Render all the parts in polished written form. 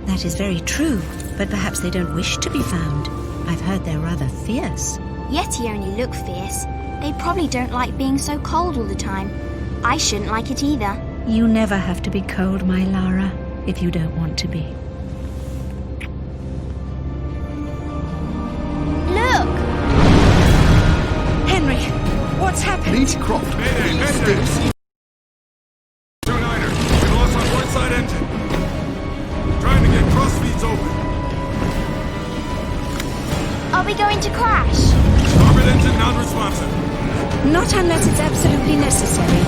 That is very true, but perhaps they don't wish to be found. I've heard they're rather fierce. Yeti only look fierce. They probably don't like being so cold all the time. I shouldn't like it either. You never have to be cold, my Lara, if you don't want to be. Look! Henry, what's happened? Lara Croft, Mayday! 2-9er, we lost our port side engine. Trying to get cross feeds open. Are we going to crash? Starboard engine non-responsive. Not unless it's absolutely necessary.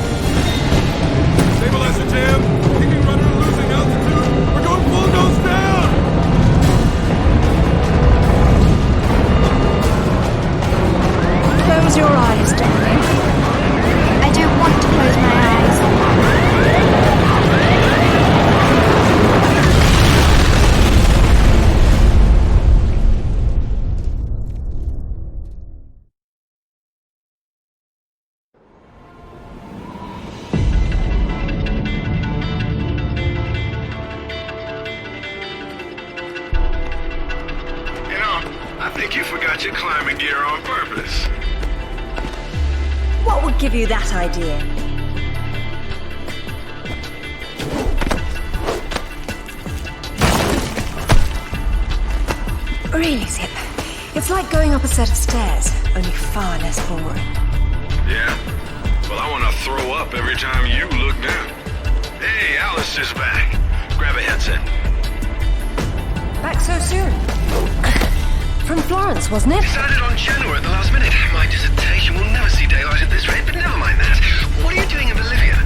Stabilizer jam. Kicking rudder losing altitude. We're going full nose down. Close your eyes, darling. I don't want to close my eyes. I think you forgot your climbing gear on purpose. What would give you that idea? Really, Zip? It's like going up a set of stairs, only far less boring. Yeah? Well, I want to throw up every time you look down. Hey, Alistair's back. Grab a headset. Back so soon? From Florence, wasn't it? Decided on Genoa at the last minute. My dissertation will never see daylight at this rate, but never mind that. What are you doing in Bolivia?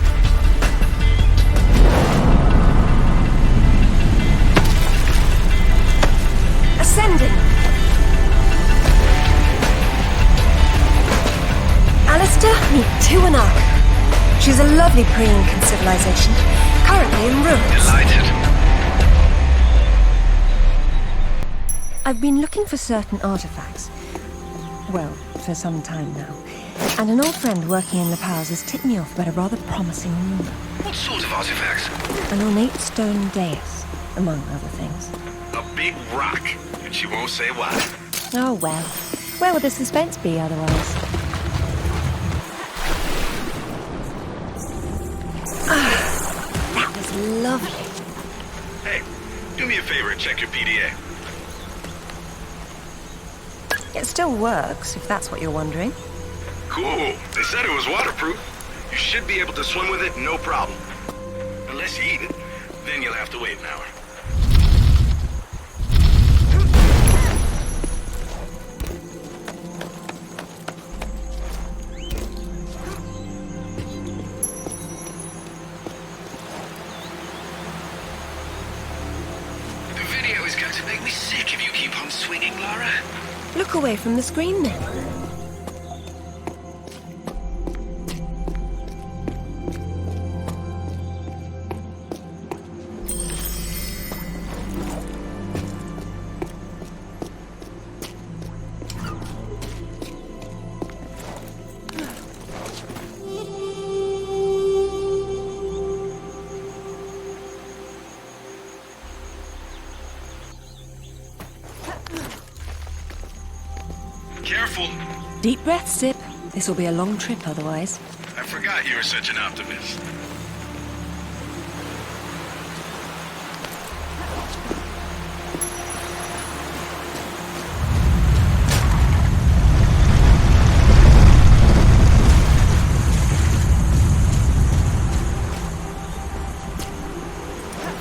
Ascending. Alistair, meet Tuanak. She's a lovely pre-Incan civilization, currently in ruins. Delighted. I've been looking for certain artifacts. Well, for some time now. And an old friend working in Nepalese has tipped me off about a rather promising room. What sort of artifacts? An ornate stone dais, among other things. A big rock, and she won't say why. Oh well. Where would the suspense be otherwise? That was lovely. Hey, do me a favor and check your PDA. It still works, if that's what you're wondering. Cool. They said it was waterproof. You should be able to swim with it, no problem. Unless you eat it, then you'll have to wait an hour. The video is going to make me sick if you keep on swinging, Lara. Look away from the screen then. Careful. Deep breath, Sip. This will be a long trip otherwise. I forgot you were such an optimist.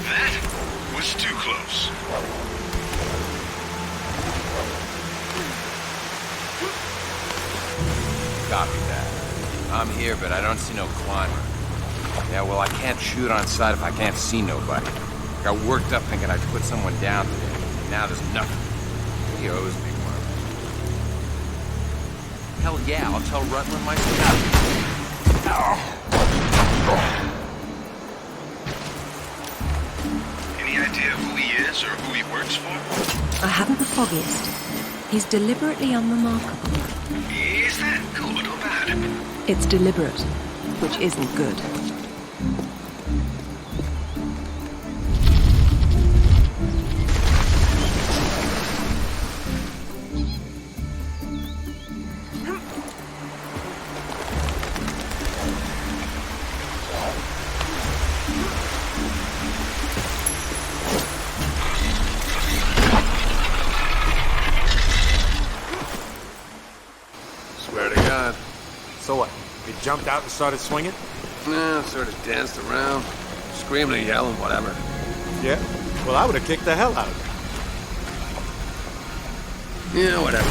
That was too close. Copy that. I'm here, but I don't see no climber. Yeah, well, I can't shoot on sight if I can't see nobody. Got worked up thinking I'd put someone down today. Now there's nothing. He owes me one. Hell yeah, I'll tell Rutland myself. Any idea who he is or who he works for? I haven't the foggiest. He's deliberately unremarkable. Is that good or bad? It's deliberate, which isn't good. So what? He jumped out and started swinging? Yeah, sort of danced around, screaming and yelling, whatever. Yeah? Well, I would have kicked the hell out of him. Yeah, whatever.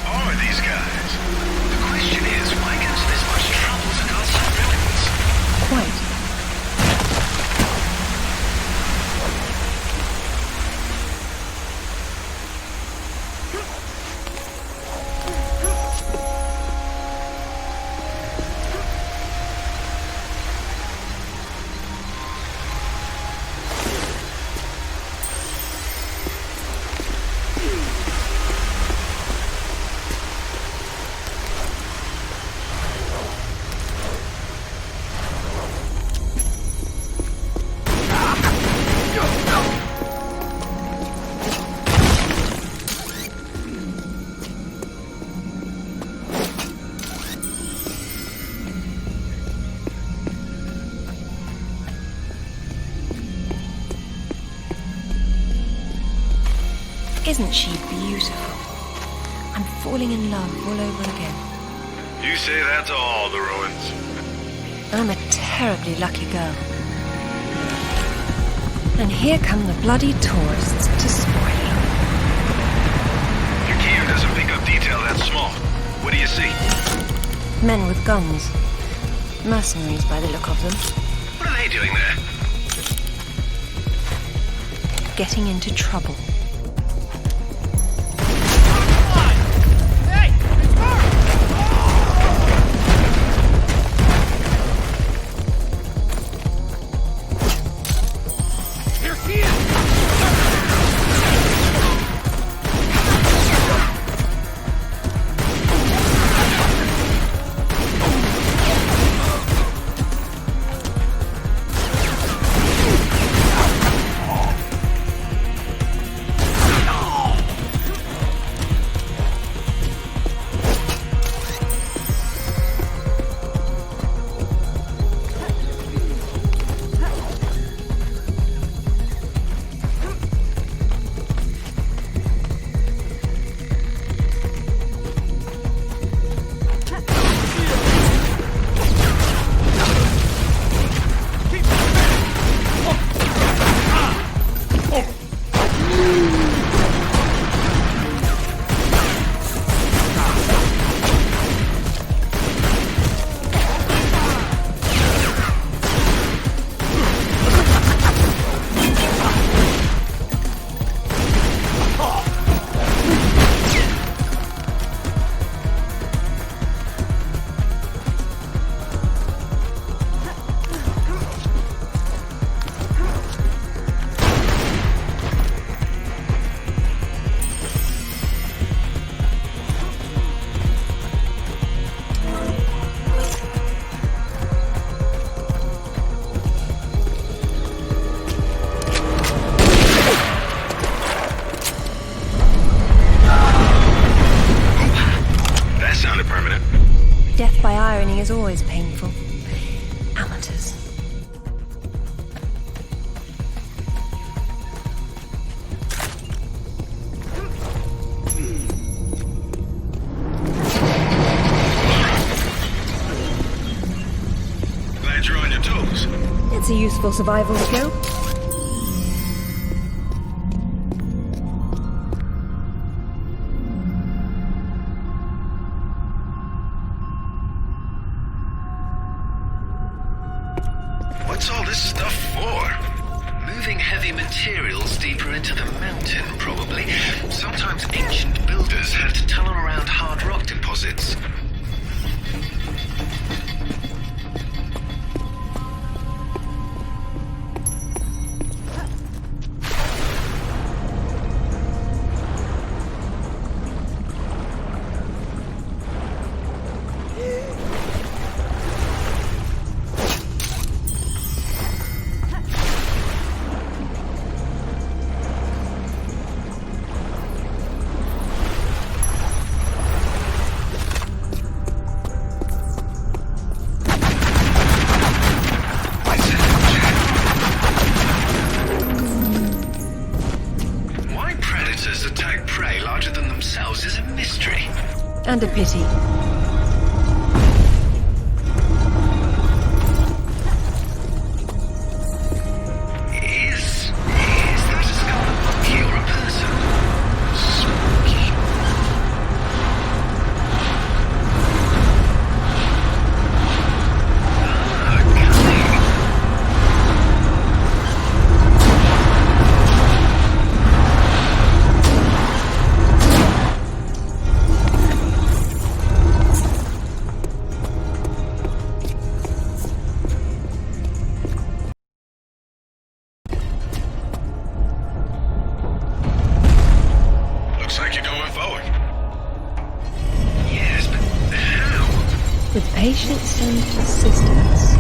Who are these guys? The question is, why go to this much trouble to guard some ruins? Quite. Isn't she beautiful? I'm falling in love all over again. You say that to all the ruins. I'm a terribly lucky girl. And here come the bloody tourists to spoil it. Your cam doesn't pick up detail that small. What do you see? Men with guns. Mercenaries by the look of them. What are they doing there? Getting into trouble. Death by irony is always painful. Amateurs. Glad you're on your toes. It's a useful survival skill. What's all this stuff for? Moving heavy materials deeper into the mountain, probably. Sometimes ancient builders had to tunnel around hard rock deposits. And a pity. Is that a skull of a monkey or a person? Spooky. Cunning. Looks like you're going forward. Yes, but how? With patience and persistence.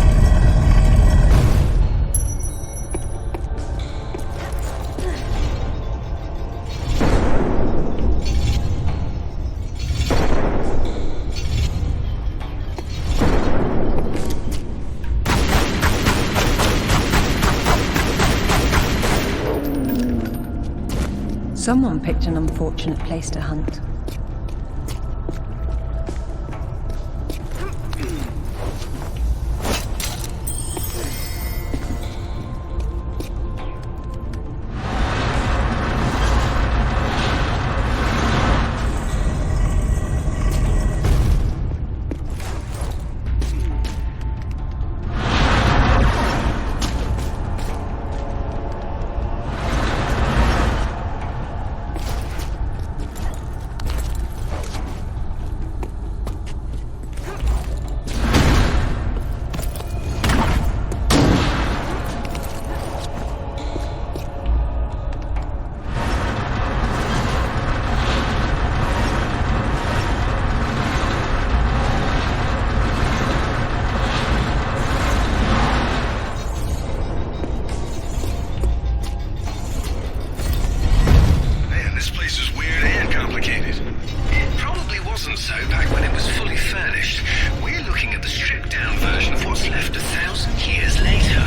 Someone picked an unfortunate place to hunt. Man, this place is weird and complicated. It probably wasn't so back when it was fully furnished. We're looking at the stripped-down version of what's left 1,000 years later.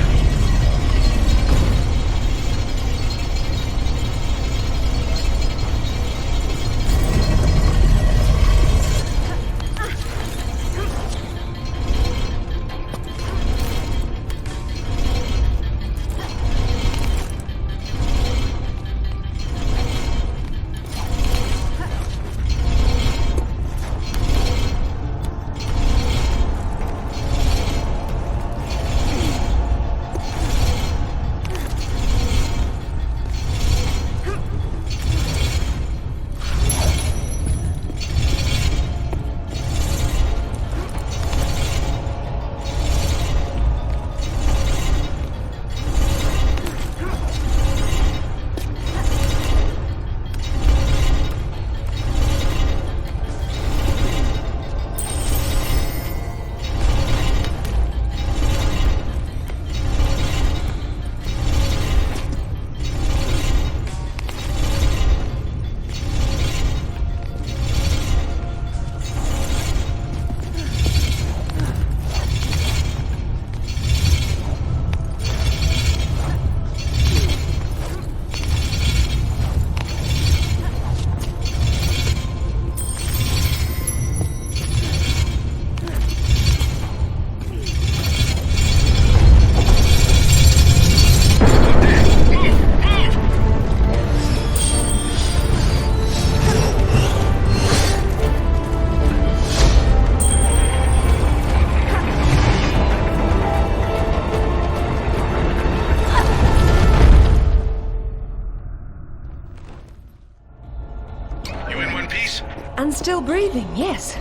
And still breathing, yes.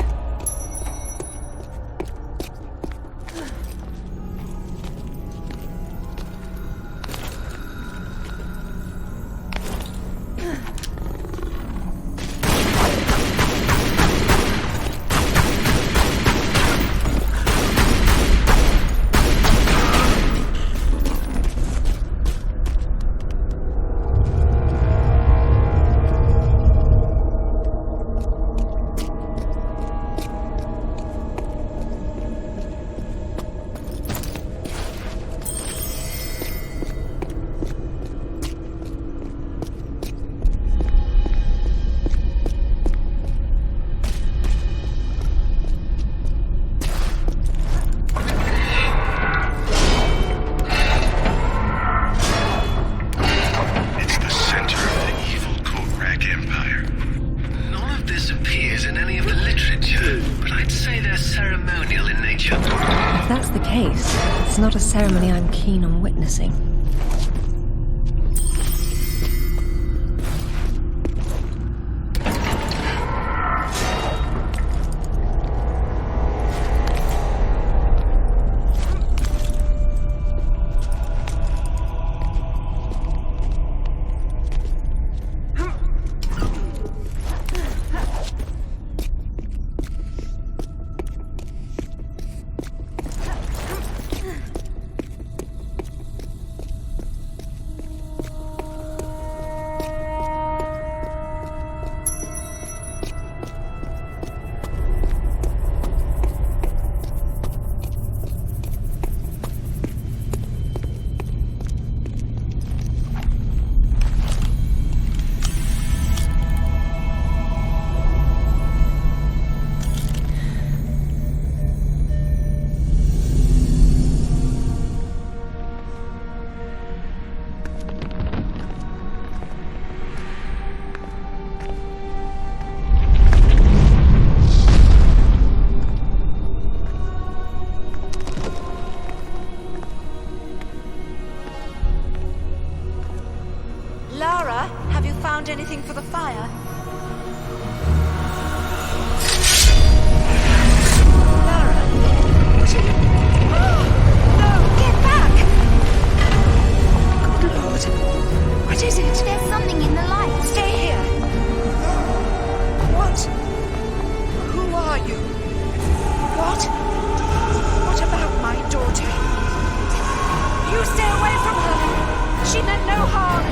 case, it's not a ceremony I'm keen on witnessing. Lara, have you found anything for the fire? Lara? No, get back! Good Lord. What is it? There's something in the light. Stay here. What? Who are you? What? What about my daughter? You stay away from her. She meant no harm.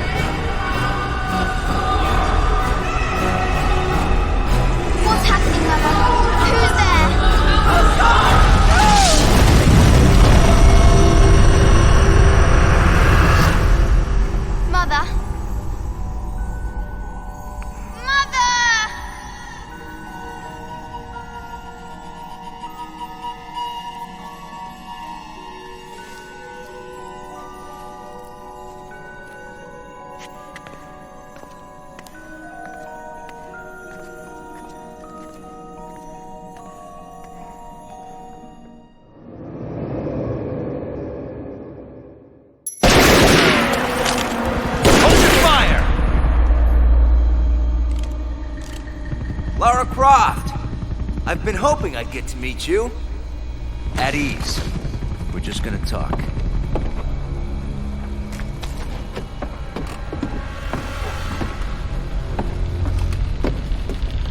What's happening, Mother? Who's there? Mother? Mother! Lara Croft! I've been hoping I'd get to meet you. At ease. We're just gonna talk.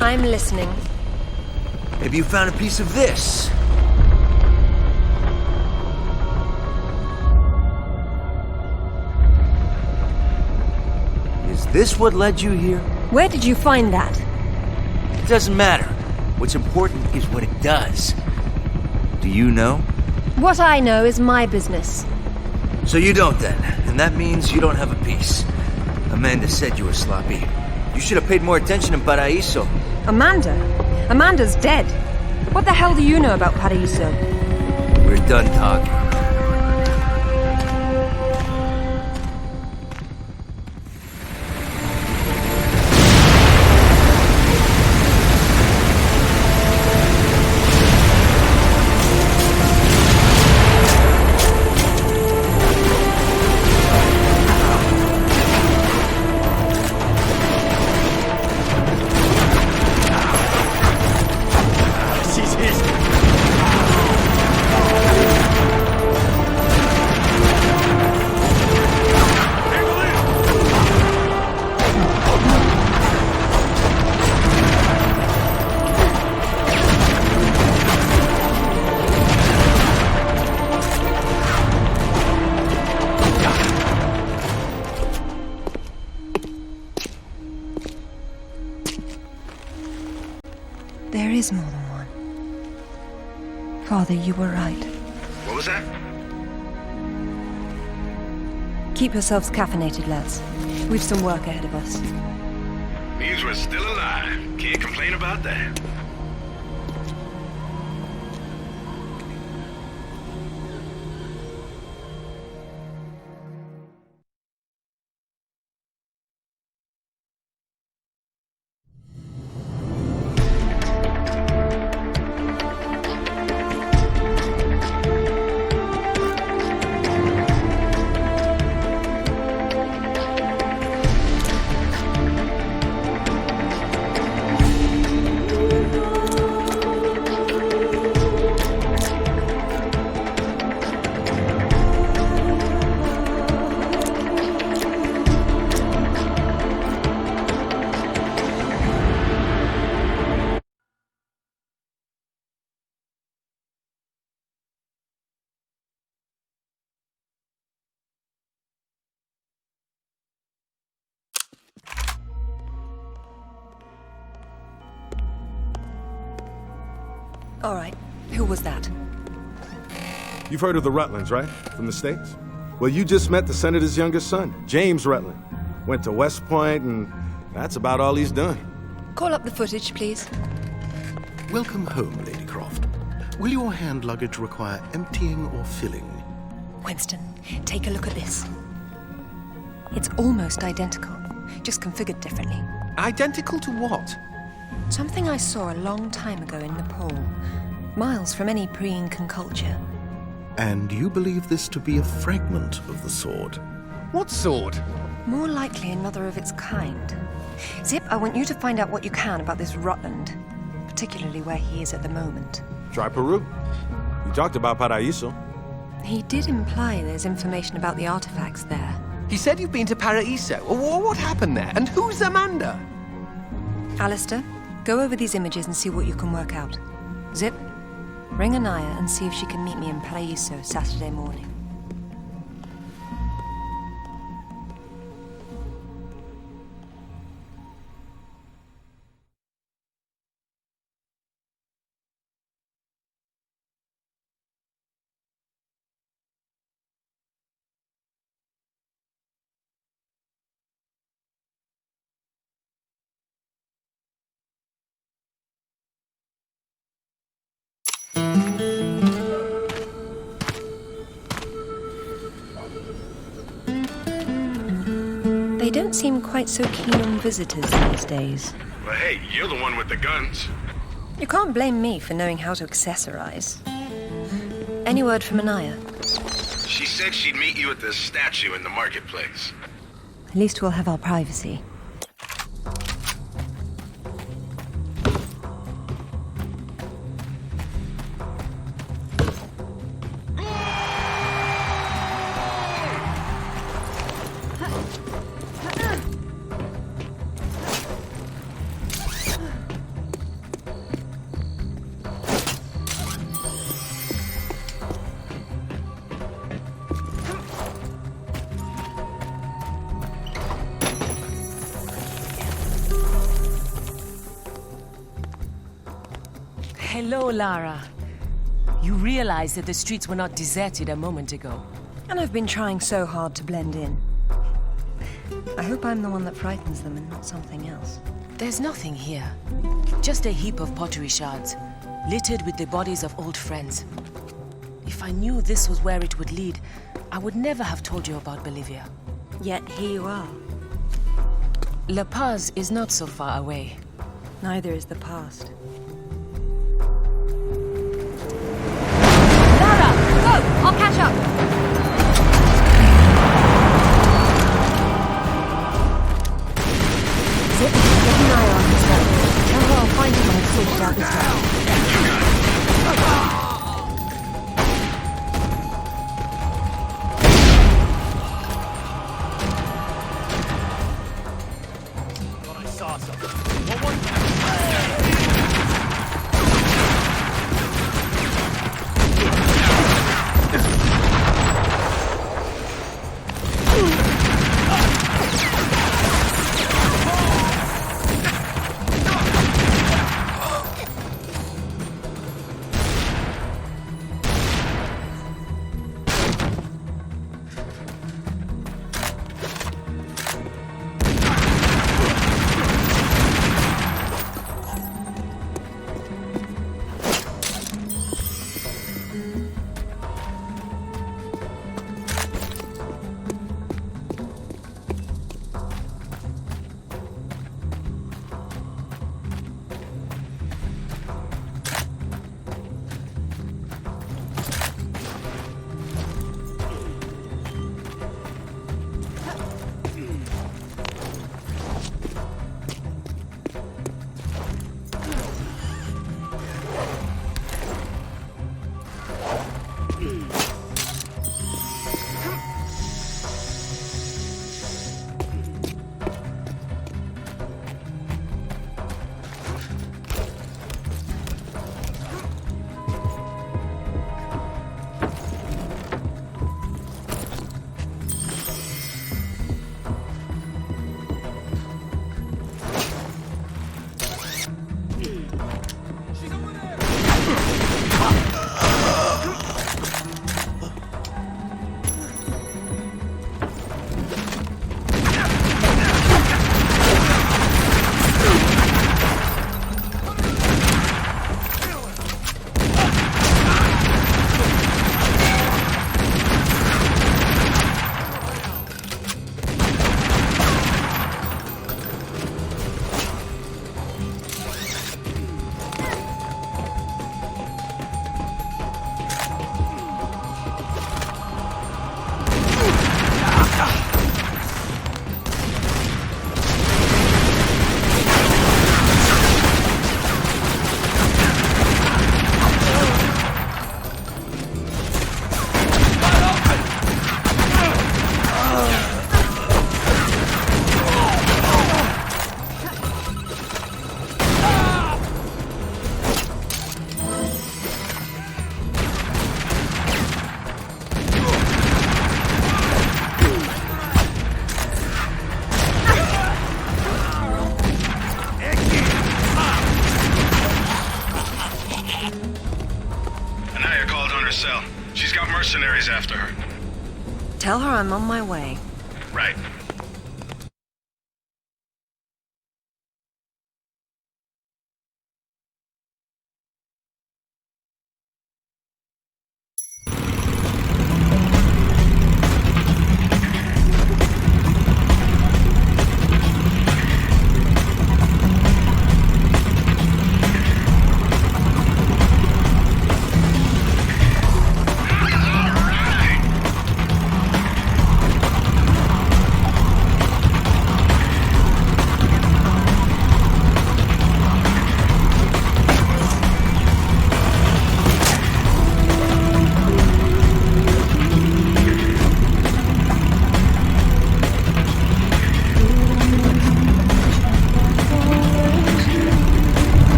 I'm listening. Maybe you found a piece of this. Is this what led you here? Where did you find that? It doesn't matter. What's important is what it does. Do you know? What I know is my business. So you don't then, and that means you don't have a piece. Amanda said you were sloppy. You should have paid more attention in Paraíso. Amanda? Amanda's dead. What the hell do you know about Paraíso? We're done talking. There is more than one. Father, you were right. What was that? Keep yourselves caffeinated, lads. We've some work ahead of us. Means we're still alive. Can't complain about that. All right. Who was that? You've heard of the Rutlands, right? From the States? Well, you just met the senator's youngest son, James Rutland. Went to West Point, and that's about all he's done. Call up the footage, please. Welcome home, Lady Croft. Will your hand luggage require emptying or filling? Winston, take a look at this. It's almost identical, just configured differently. Identical to what? Something I saw a long time ago in Nepal, miles from any pre-Incan culture. And you believe this to be a fragment of the sword? What sword? More likely another of its kind. Zip, I want you to find out what you can about this Rutland, particularly where he is at the moment. Try Peru. You talked about Paraíso. He did imply there's information about the artifacts there. He said you've been to Paraíso. What happened there? And who's Amanda? Alistair, go over these images and see what you can work out. Zip, ring Anaya and see if she can meet me in Paraíso Saturday morning. They don't seem quite so keen on visitors these days. Well, hey, you're the one with the guns. You can't blame me for knowing how to accessorize. Any word from Anaya? She said she'd meet you at the statue in the marketplace. At least we'll have our privacy. Hello, Lara. You realize that the streets were not deserted a moment ago. And I've been trying so hard to blend in. I hope I'm the one that frightens them and not something else. There's nothing here. Just a heap of pottery shards, littered with the bodies of old friends. If I knew this was where it would lead, I would never have told you about Bolivia. Yet here you are. La Paz is not so far away. Neither is the past. Lara, go! I'll catch up! Zip, get an eye on his head. Tell her I'll find him when I've sorted out this one. after her. Tell her I'm on my way. Right.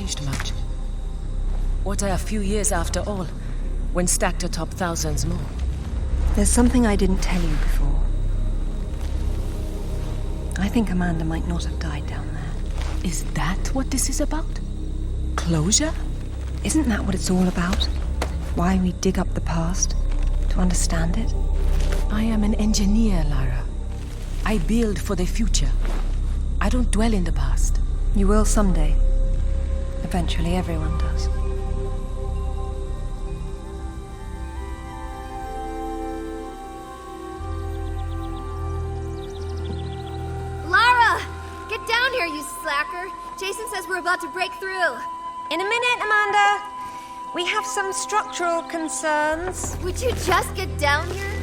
changed much. What are a few years after all, when stacked atop thousands more? There's something I didn't tell you before. I think Amanda might not have died down there. Is that what this is about? Closure? Isn't that what it's all about? Why we dig up the past? To understand it? I am an engineer, Lara. I build for the future. I don't dwell in the past. You will someday. Eventually, everyone does. Lara! Get down here, you slacker! Jason says we're about to break through. In a minute, Amanda. We have some structural concerns. Would you just get down here?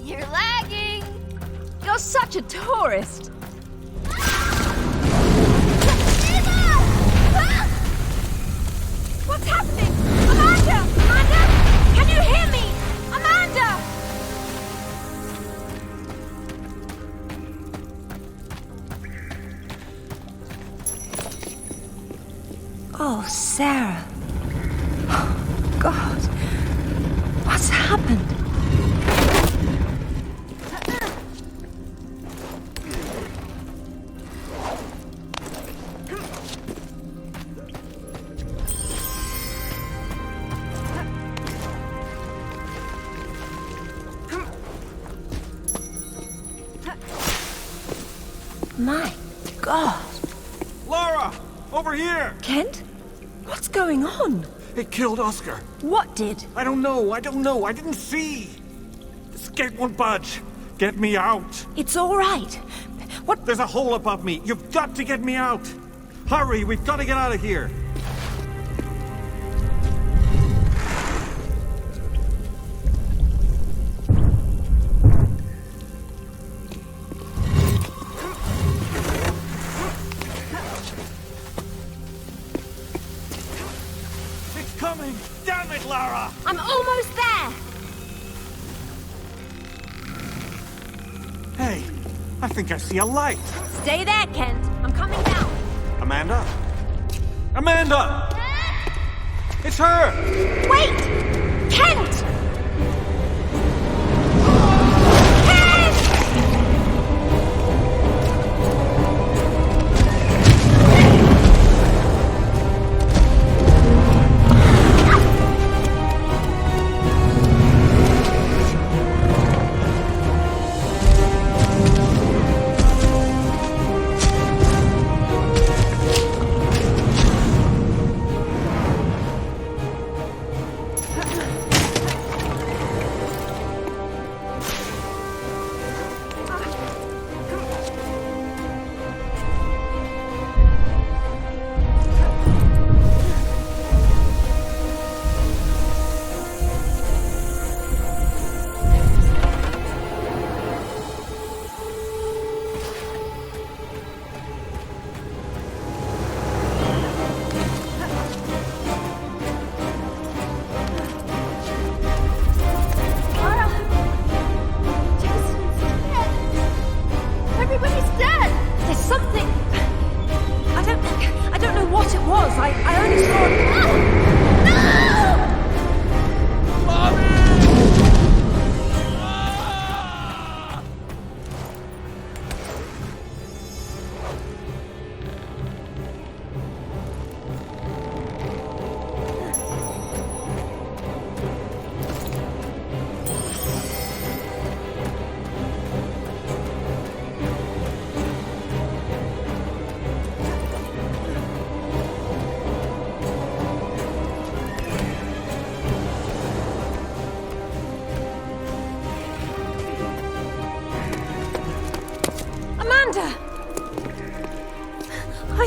You're lagging! You're such a tourist! What's happening? Amanda! Amanda! Can you hear me? Amanda! Oh, Sarah. God. What's happened? My God. Lara! Over here! Kent? What's going on? It killed Oscar. What did? I don't know. I didn't see. This gate won't budge. Get me out. It's all right. What? There's a hole above me. You've got to get me out. Hurry, we've got to get out of here. Coming! Damn it, Lara! I'm almost there! Hey, I think I see a light. Stay there, Kent. I'm coming down. Amanda? Amanda! It's her! Wait! Kent!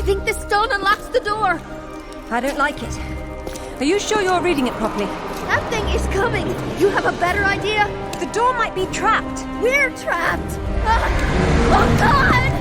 think this stone unlocks the door. I don't like it. Are you sure you're reading it properly? That thing is coming. You have a better idea? The door might be trapped. We're trapped. Oh, God!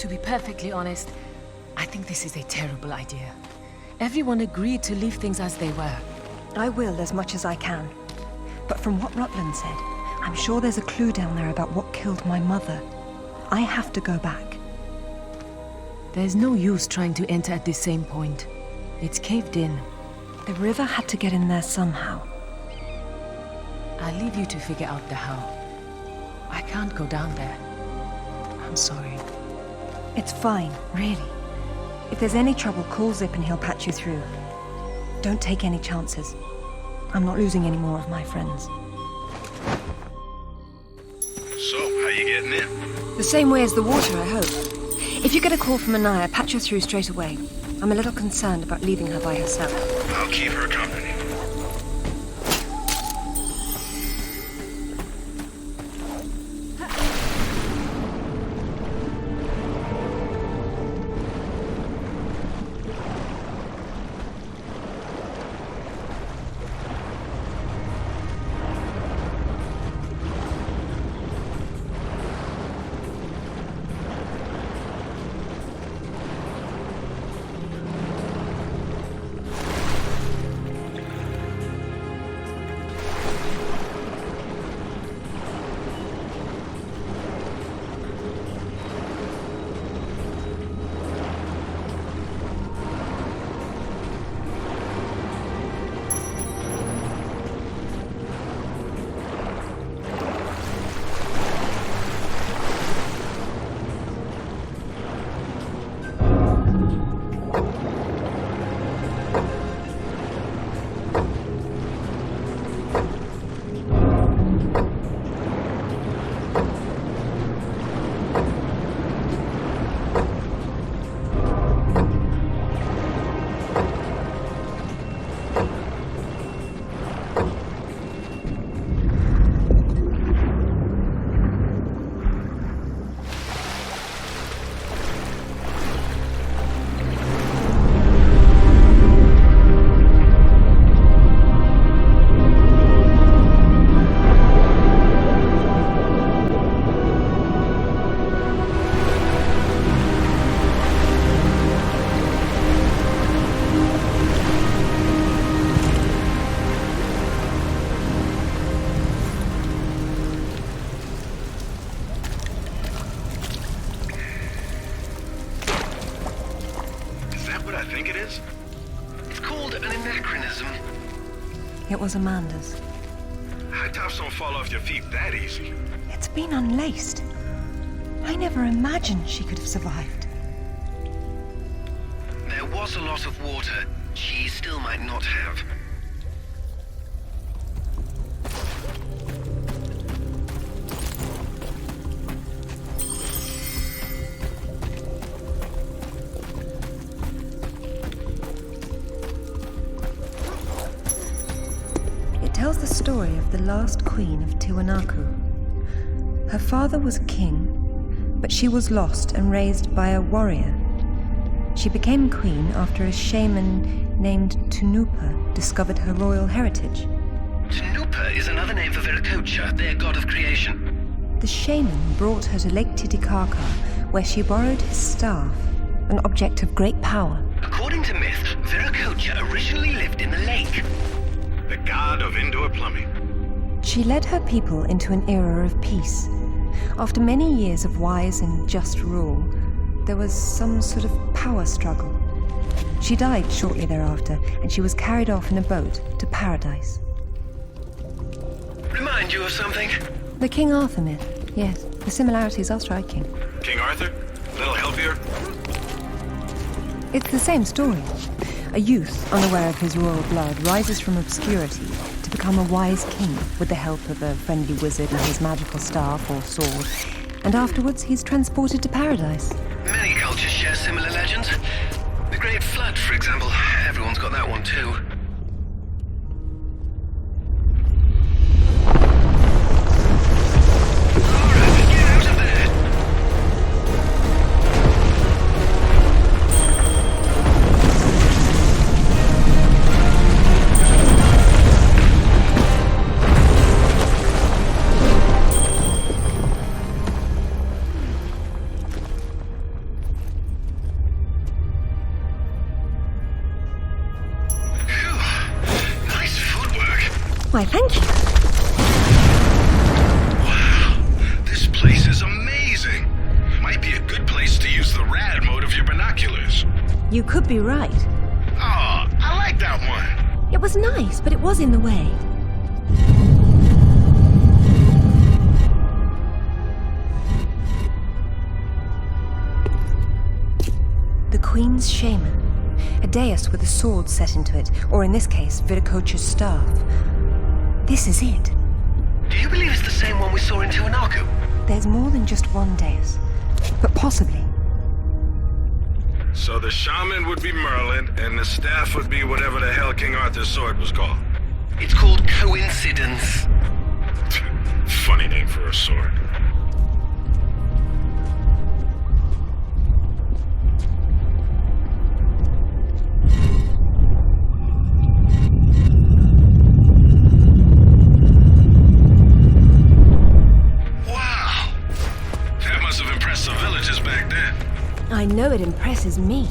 To be perfectly honest, I think this is a terrible idea. Everyone agreed to leave things as they were. I will as much as I can. But from what Rutland said, I'm sure there's a clue down there about what killed my mother. I have to go back. There's no use trying to enter at the same point. It's caved in. The river had to get in there somehow. I'll leave you to figure out the how. I can't go down there. I'm sorry. It's fine, really. If there's any trouble, call Zip and he'll patch you through. Don't take any chances. I'm not losing any more of my friends. So, how you getting in? The same way as the water, I hope. If you get a call from Anaya, patch her through straight away. I'm a little concerned about leaving her by herself. I'll keep her company. It was Amanda's. High tops don't fall off your feet that easy. It's been unlaced. I never imagined she could have survived. There was a lot of water. She still might not have. last queen of Tiwanaku. Her father was a king, but she was lost and raised by a warrior. She became queen after a shaman named Tunupa discovered her royal heritage. Tunupa is another name for Viracocha, their god of creation. The shaman brought her to Lake Titicaca, where she borrowed his staff, an object of great power. According to myth, Viracocha originally lived in the lake. The god of indoor plumbing. She led her people into an era of peace. After many years of wise and just rule, there was some sort of power struggle. She died shortly thereafter, and she was carried off in a boat to paradise. Remind you of something? The King Arthur myth, yes. The similarities are striking. King Arthur? A little healthier? It's the same story. A youth, unaware of his royal blood, rises from obscurity to become a wise king with the help of a friendly wizard and his magical staff or sword, and afterwards he's transported to paradise. Many cultures share similar legends. The Great Flood, for example. Everyone's got that one too. Why, thank you. Wow, this place is amazing. Might be a good place to use the rad mode of your binoculars. You could be right. Oh, I like that one. It was nice, but it was in the way. The Queen's shaman. A dais with a sword set into it, or in this case, Viracocha's staff. This is it. Do you believe it's the same one we saw in Tiwanaku? There's more than just one dais, but possibly. So the shaman would be Merlin, and the staff would be whatever the hell King Arthur's sword was called. It's called coincidence. Funny name for a sword. I know it impresses me.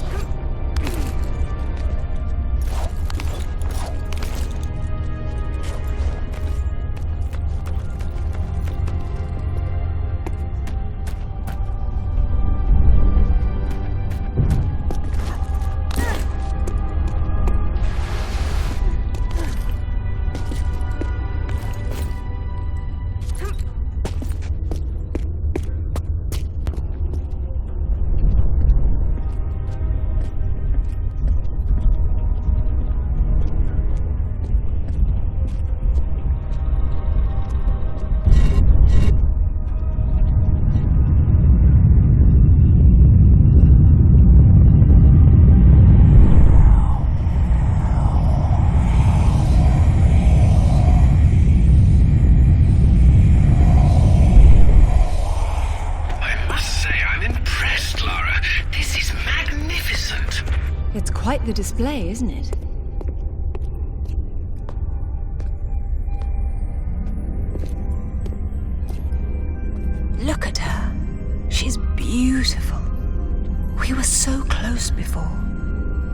Quite the display, isn't it? Look at her. She's beautiful. We were so close before.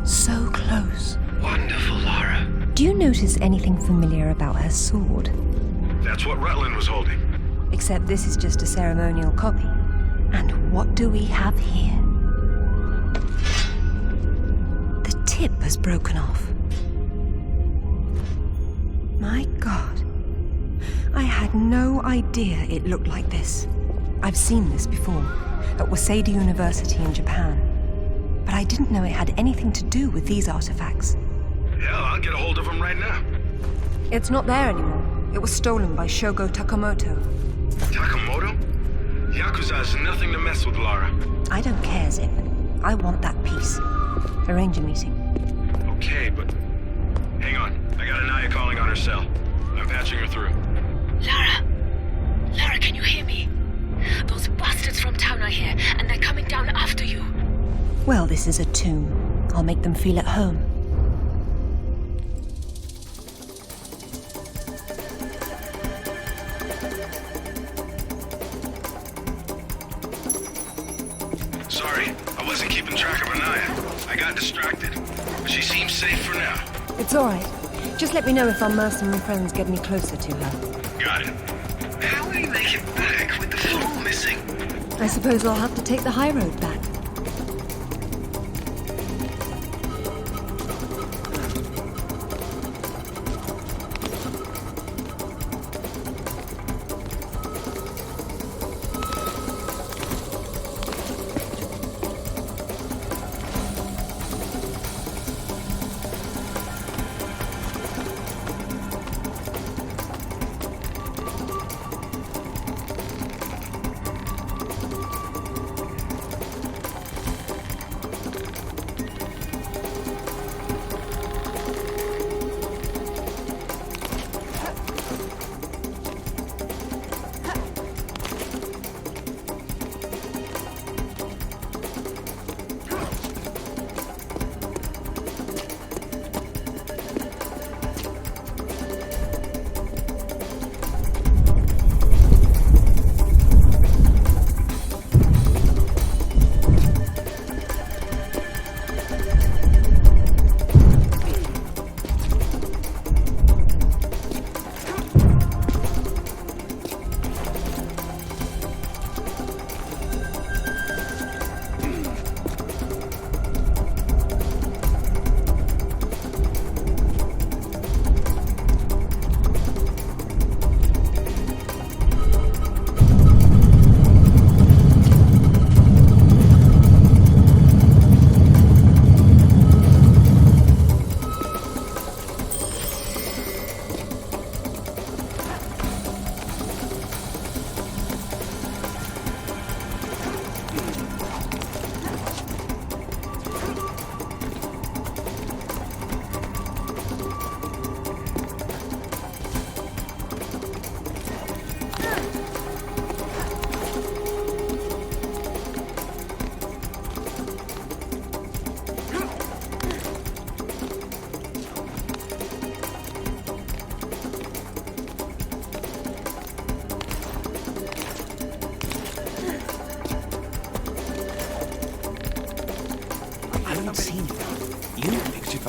So close. Wonderful, Lara. Do you notice anything familiar about her sword? That's what Rutland was holding. Except this is just a ceremonial copy. And what do we have here? Tip has broken off. My God. I had no idea it looked like this. I've seen this before, at Waseda University in Japan. But I didn't know it had anything to do with these artifacts. Hell, I'll get a hold of them right now. It's not there anymore. It was stolen by Shogo Takamoto. Takamoto? Yakuza has nothing to mess with, Lara. I don't care, Zip. I want that piece. Arrange a meeting. Okay, but hang on. I got Anaya calling on her cell. I'm patching her through. Lara, can you hear me? Those bastards from town are here, and they're coming down after you. Well, this is a tomb. I'll make them feel at home. Sorry, I wasn't keeping track of Anaya. I got distracted. But she seems safe for now. It's all right. Just let me know if our mercenary friends get any closer to her. Got it. How will you make it back with the floor missing? I suppose I'll have to take the high road back.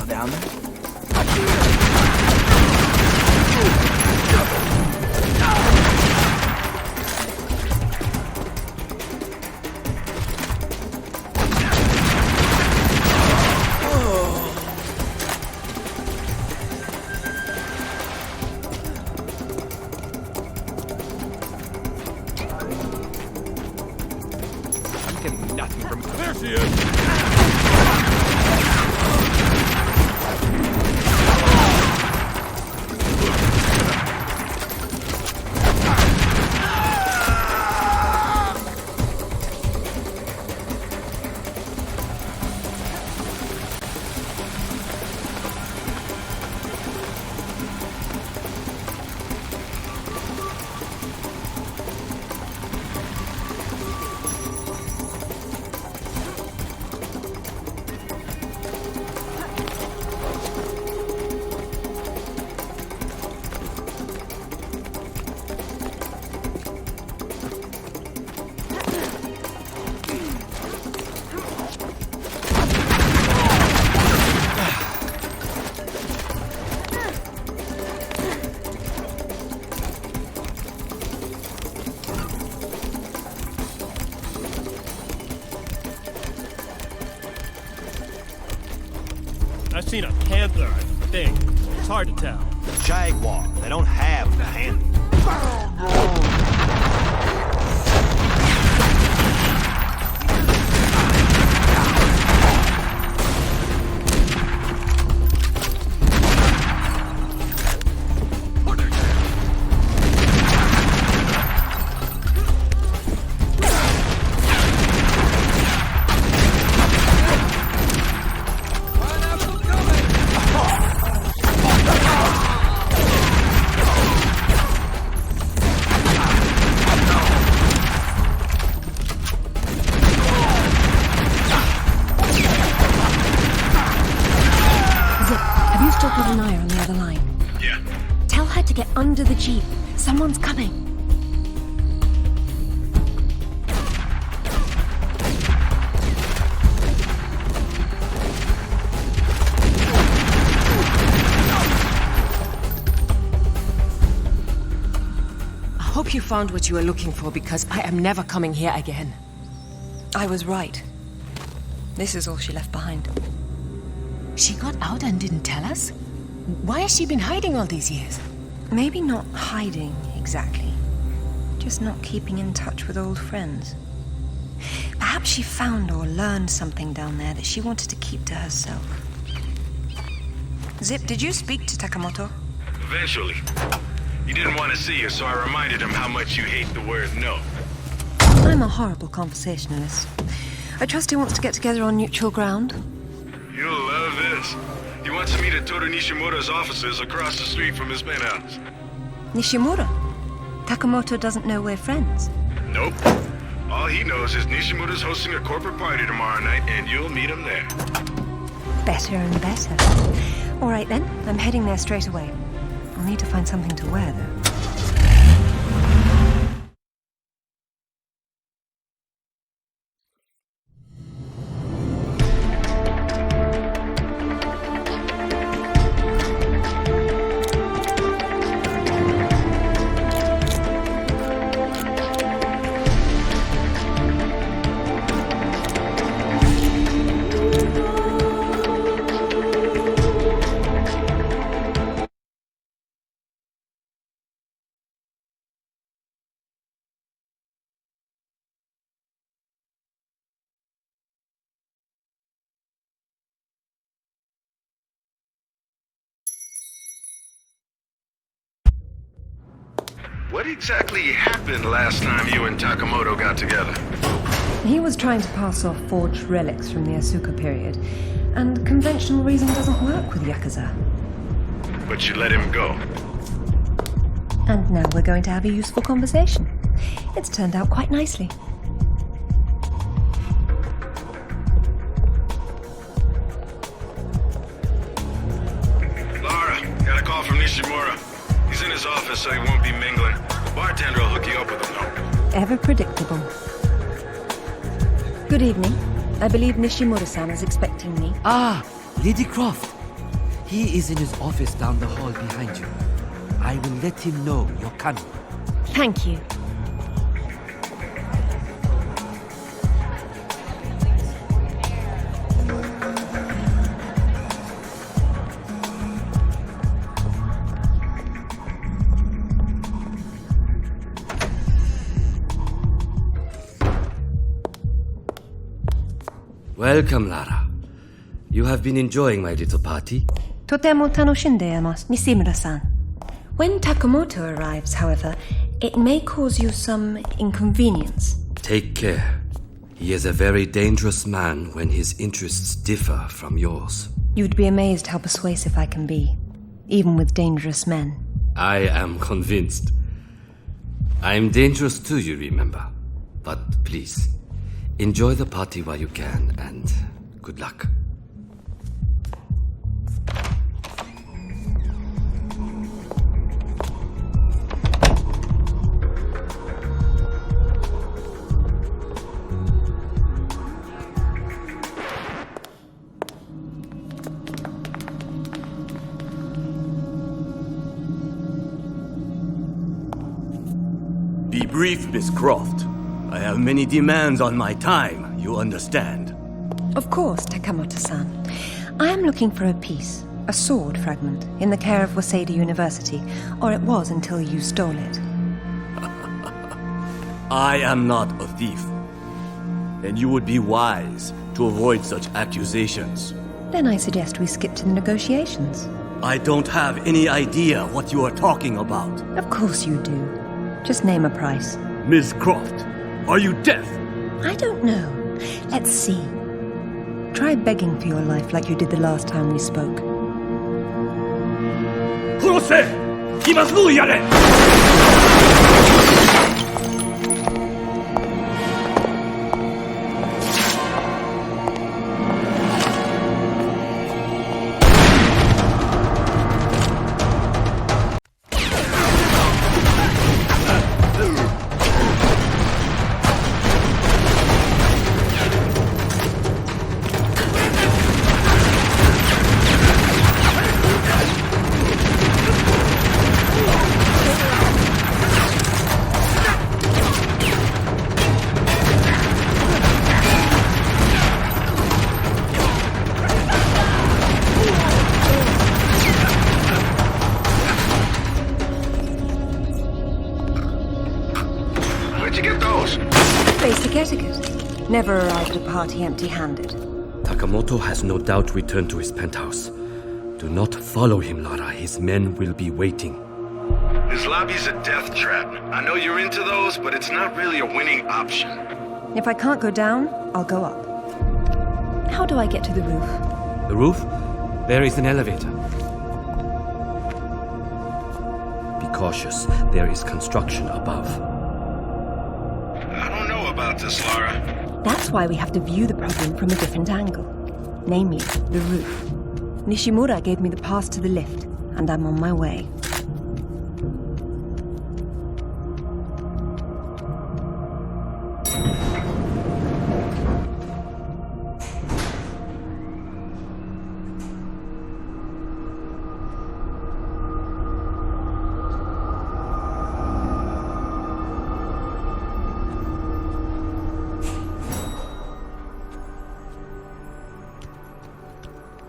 Down there? I'm getting nothing from... There she is! I've seen a panther, I think. It's hard to tell. Jaguar. They don't have the hand. under the jeep. Someone's coming. I hope you found what you were looking for, because I am never coming here again. I was right. This is all she left behind. She got out and didn't tell us? Why has she been hiding all these years? Maybe not hiding, exactly. Just not keeping in touch with old friends. Perhaps she found or learned something down there that she wanted to keep to herself. Zip, did you speak to Takamoto? Eventually. He didn't want to see you, so I reminded him how much you hate the word no. I'm a horrible conversationalist. I trust he wants to get together on neutral ground. You'll love this. He wants to meet at Toru Nishimura's offices across the street from his penthouse. Nishimura? Takamoto doesn't know we're friends. Nope. All he knows is Nishimura's hosting a corporate party tomorrow night, and you'll meet him there. Better and better. All right then, I'm heading there straight away. I'll need to find something to wear, though. What exactly happened last time you and Takamoto got together? He was trying to pass off forged relics from the Asuka period, and conventional reason doesn't work with Yakuza. But you let him go. And now we're going to have a useful conversation. It's turned out quite nicely. Lara, got a call from Nishimura. He's in his office, so he won't be mingling. The bartender will hook you up with him, though. Ever predictable. Good evening. I believe Nishimura-san is expecting me. Ah, Lady Croft. He is in his office down the hall behind you. I will let him know you're coming. Thank you. Welcome, Lara. You have been enjoying my little party? Totemo tanoshindeamasu, Nishimura-san. When Takamoto arrives, however, it may cause you some inconvenience. Take care. He is a very dangerous man when his interests differ from yours. You'd be amazed how persuasive I can be, even with dangerous men. I am convinced. I'm dangerous too, you remember. But please, enjoy the party while you can, and good luck. Be brief, Miss Croft. I have many demands on my time, you understand. Of course, Takamoto-san. I am looking for a piece, a sword fragment, in the care of Waseda University, or it was until you stole it. I am not a thief. And you would be wise to avoid such accusations. Then I suggest we skip to the negotiations. I don't have any idea what you are talking about. Of course you do. Just name a price. Miss Croft, are you deaf? I don't know. Let's see. Try begging for your life like you did the last time we spoke. 殺せ! 今すぐやれ! you get those? Basic etiquette. Never arrive at a party empty-handed. Takamoto has no doubt returned to his penthouse. Do not follow him, Lara. His men will be waiting. His lobby's a death trap. I know you're into those, but it's not really a winning option. If I can't go down, I'll go up. How do I get to the roof? The roof? There is an elevator. Be cautious. There is construction above. I don't know about this, Lara. That's why we have to view the problem from a different angle. Namely, the roof. Nishimura gave me the pass to the lift, and I'm on my way.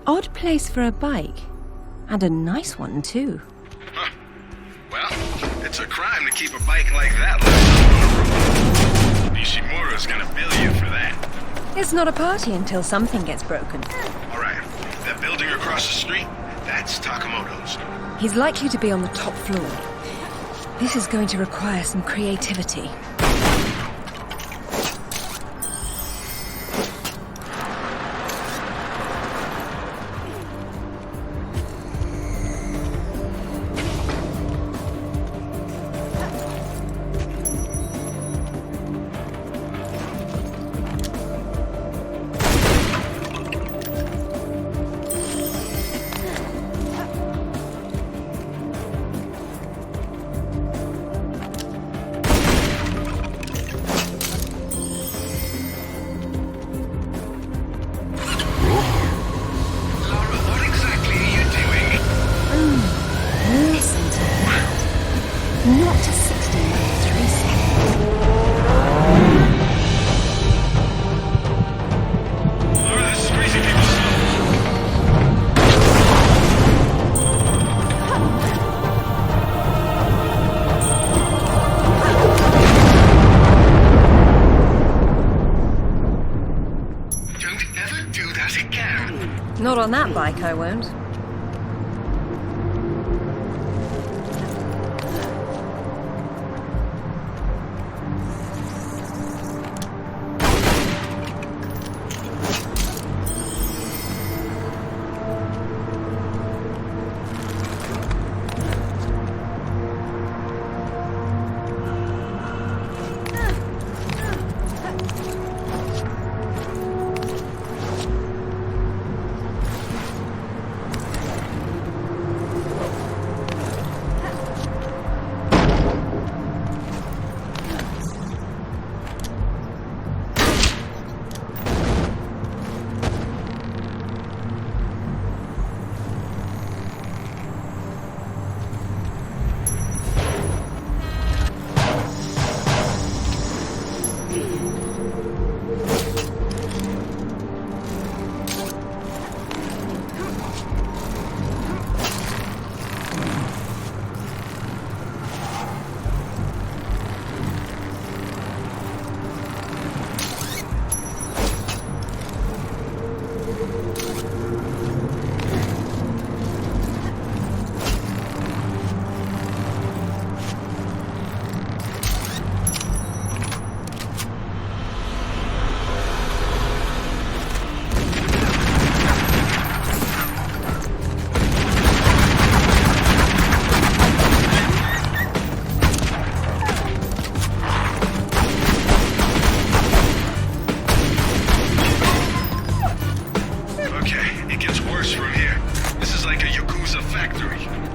Odd place for a bike. And a nice one, too. Huh. Well, it's a crime to keep a bike like that left on the roof. Nishimura's gonna bill you for that. It's not a party until something gets broken. All right, that building across the street, that's Takamoto's. He's likely to be on the top floor. This is going to require some creativity. Not on that bike, I won't.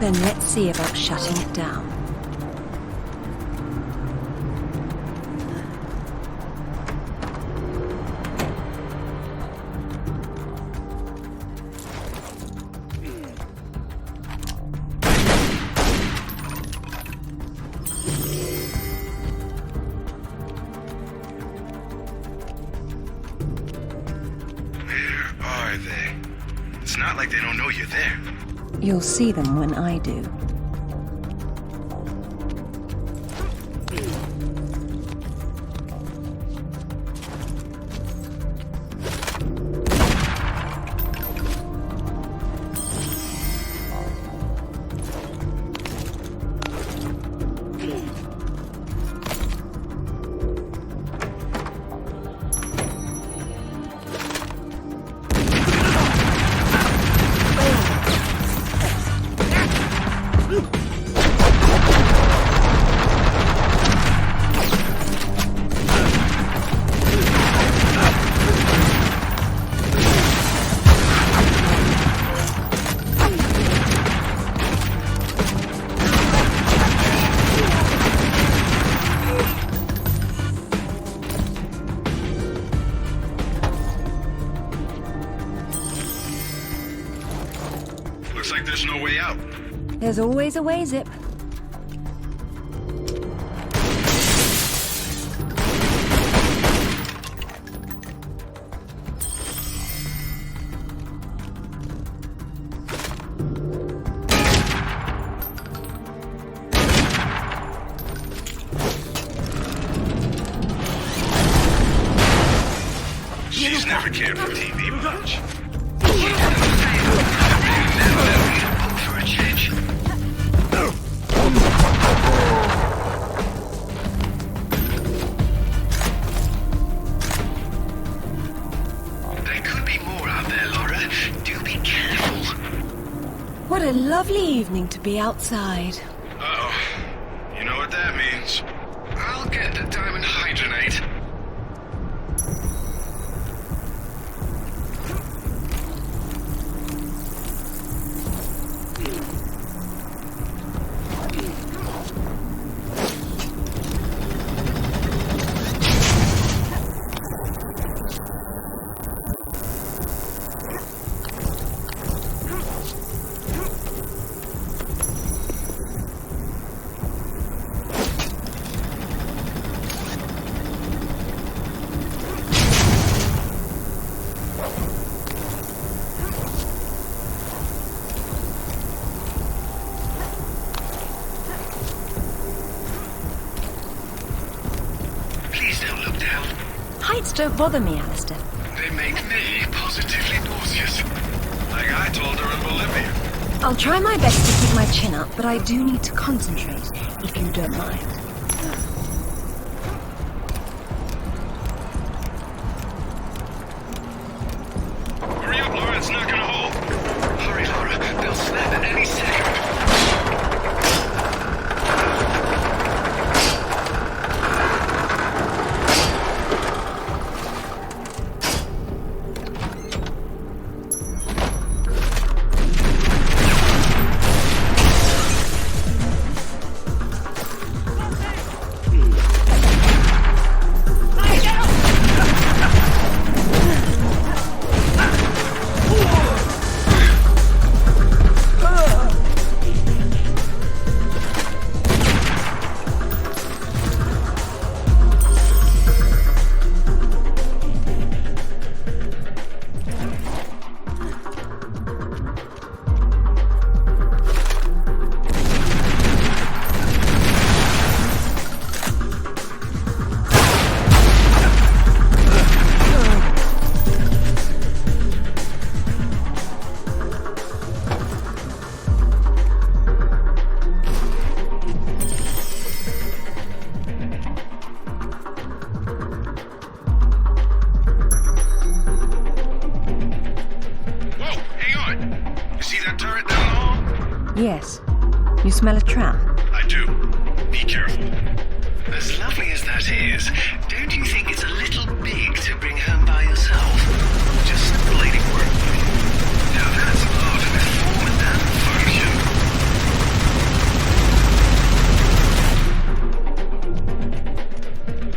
Then let's see about shutting it down. Where are they? It's not like they don't know you're there. You'll see them when I do. There's always a way, Zip. She's never cared for TV much. For a change. There could be more out there, Lara. Do be careful. What a lovely evening to be outside. Uh-oh. You know what that means. I'll get the diamond hydronate. Heights don't bother me, Alistair. They make me positively nauseous. Like I told her in Bolivia. I'll try my best to keep my chin up, but I do need to concentrate, if you don't mind. Hurry up, Lara, it's not gonna hold. Hurry, Lara. They'll snap at any second. Yes. You smell a trap? I do. Be careful. As lovely as that is, don't you think it's a little big to bring home by yourself? Just simple lady work. Now that's part of its form and function.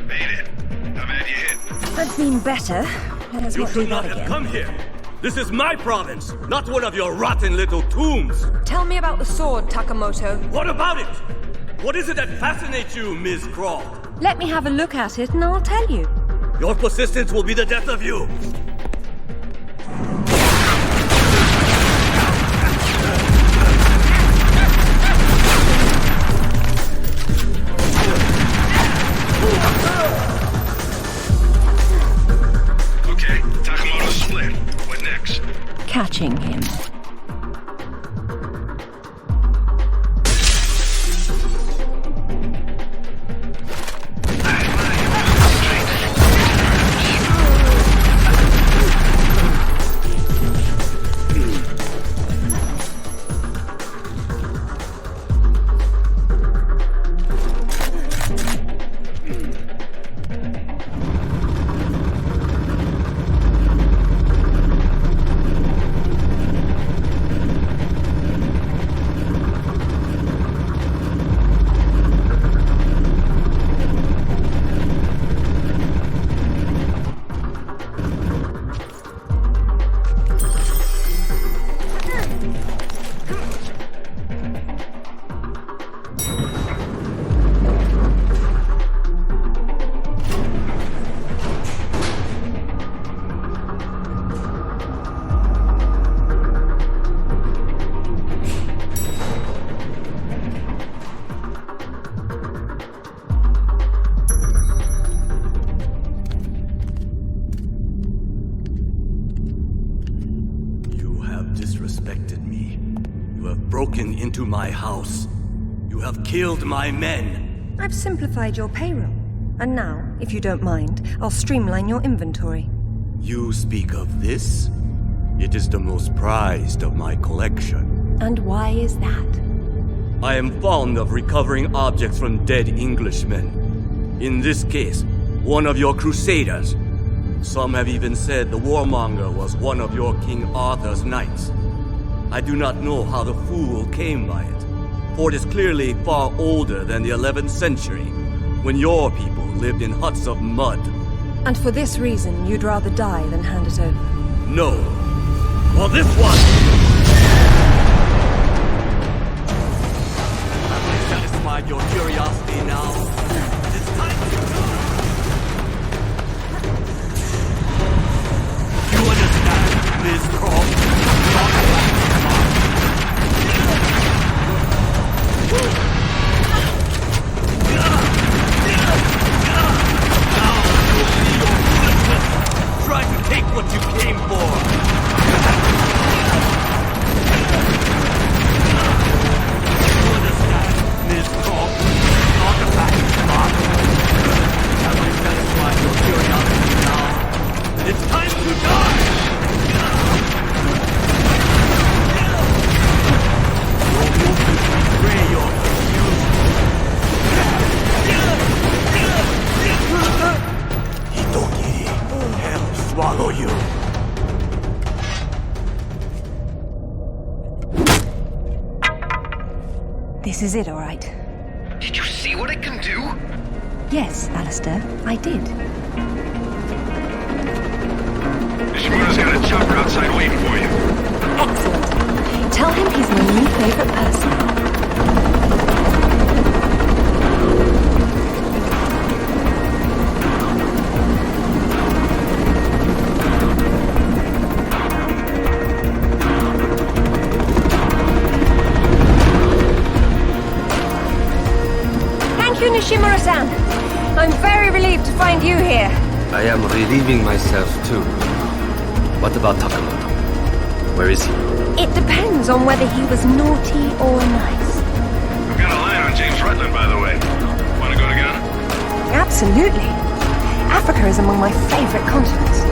Made it. How bad you hit? That's been better. Let's You not should do not that have again. come here. This is my province, not one of your rotten little tombs. Tell me about the sword, Takamoto. What about it? What is it that fascinates you, Miss Croft? Let me have a look at it and I'll tell you. Your persistence will be the death of you. Okay, Takamoto split. What next? Catching him. broken into my house. You have killed my men. I've simplified your payroll. And now, if you don't mind, I'll streamline your inventory. You speak of this? It is the most prized of my collection. And why is that? I am fond of recovering objects from dead Englishmen. In this case, one of your crusaders. Some have even said the warmonger was one of your King Arthur's knights. I do not know how the fool came by it, for it is clearly far older than the 11th century, when your people lived in huts of mud. And for this reason, you'd rather die than hand it over? No. For this one! Have I satisfied your curiosity now? It's time to go! You understand, Miss Croft? Try to take what you came for! You understand, Miss Croft? Not a fact, Mark. Have I satisfied your curiosity now? It's time to die! Your movements betray your confusion. Hitoki, hell swallow you. This is it, all right. Did you see what it can do? Yes, Alistair, I did. Nishimura's got a chopper outside waiting for you. Excellent. Tell him he's my new favorite person. Thank you, Nishimura-san. I'm very relieved to find you here. I am relieving myself too. What about Takamoto? Where is he? It depends on whether he was naughty or nice. I've got a line on James Rutland, by the way. Want to go together? Absolutely. Africa is among my favorite continents.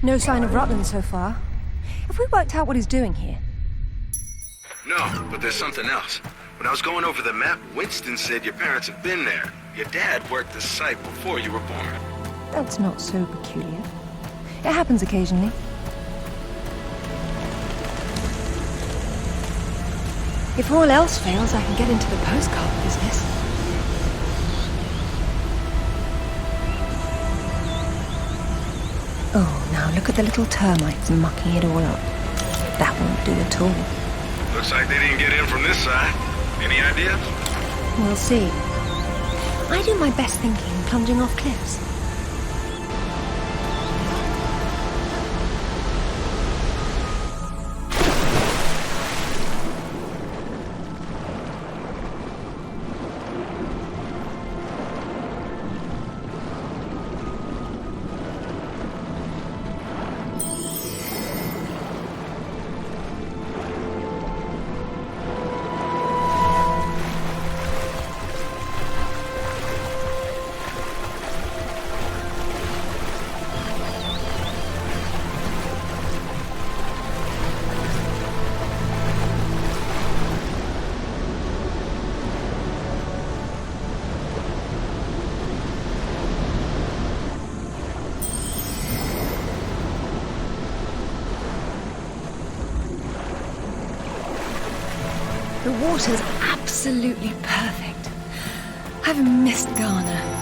No sign of Rutland so far. Have we worked out what he's doing here? No, but there's something else. When I was going over the map, Winston said your parents have been there. Your dad worked the site before you were born. That's not so peculiar. It happens occasionally. If all else fails, I can get into the postcard business. Oh, now look at the little termites mucking it all up. That won't do at all. Looks like they didn't get in from this side. Any ideas? We'll see. I do my best thinking plunging off cliffs. water's absolutely perfect. I've missed Ghana.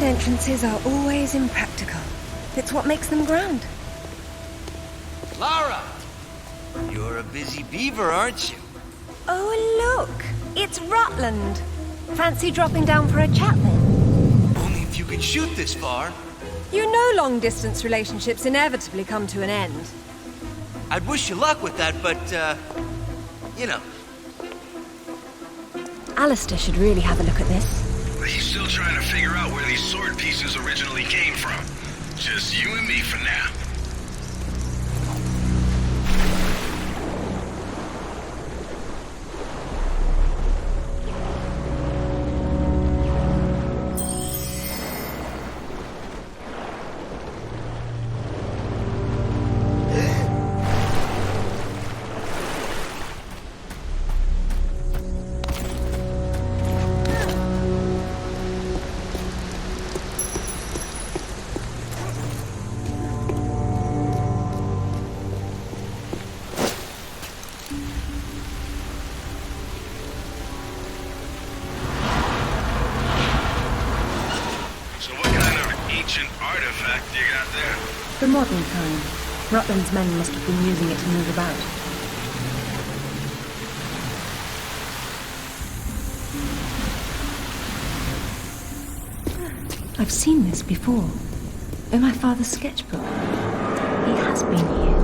Entrances are always impractical. It's what makes them grand. Lara! You're a busy beaver, aren't you? Oh, look! It's Rutland. Fancy dropping down for a chat then? Only if you could shoot this far. You know long-distance relationships inevitably come to an end. I'd wish you luck with that, but, you know. Alistair should really have a look at this. He's still trying to figure out where these sword pieces originally came from. Just you and me for now. The modern kind. Rutland's men must have been using it to move about. I've seen this before. In my father's sketchbook. He has been here.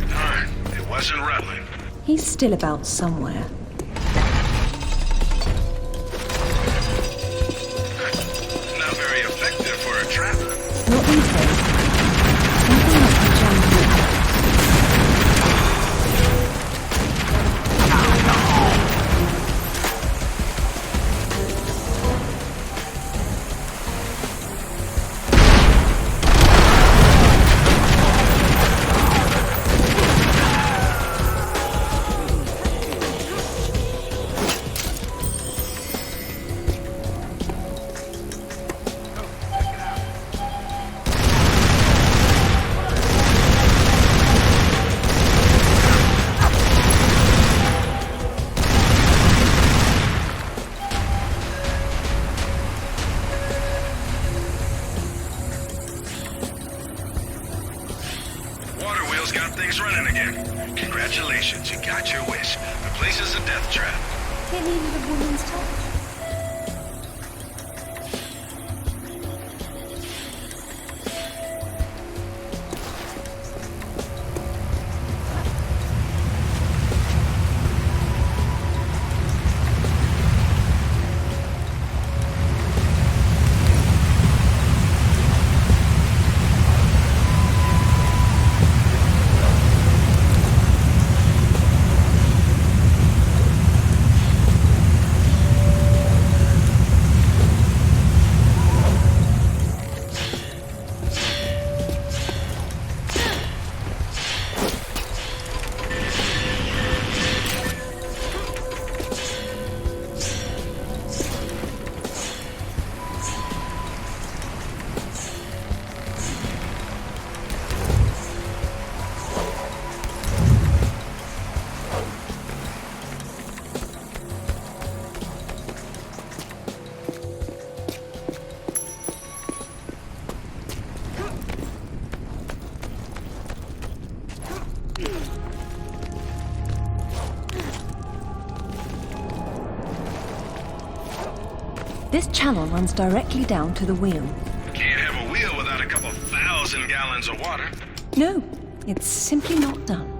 Darn, it wasn't Rutland. He's still about somewhere. Not these days. Something must have jammed through. Got things running again. Congratulations, you got your wish. The place is a death trap. It needed a woman's touch. This channel runs directly down to the wheel. Can't have a wheel without a couple 1,000 gallons of water. No, it's simply not done.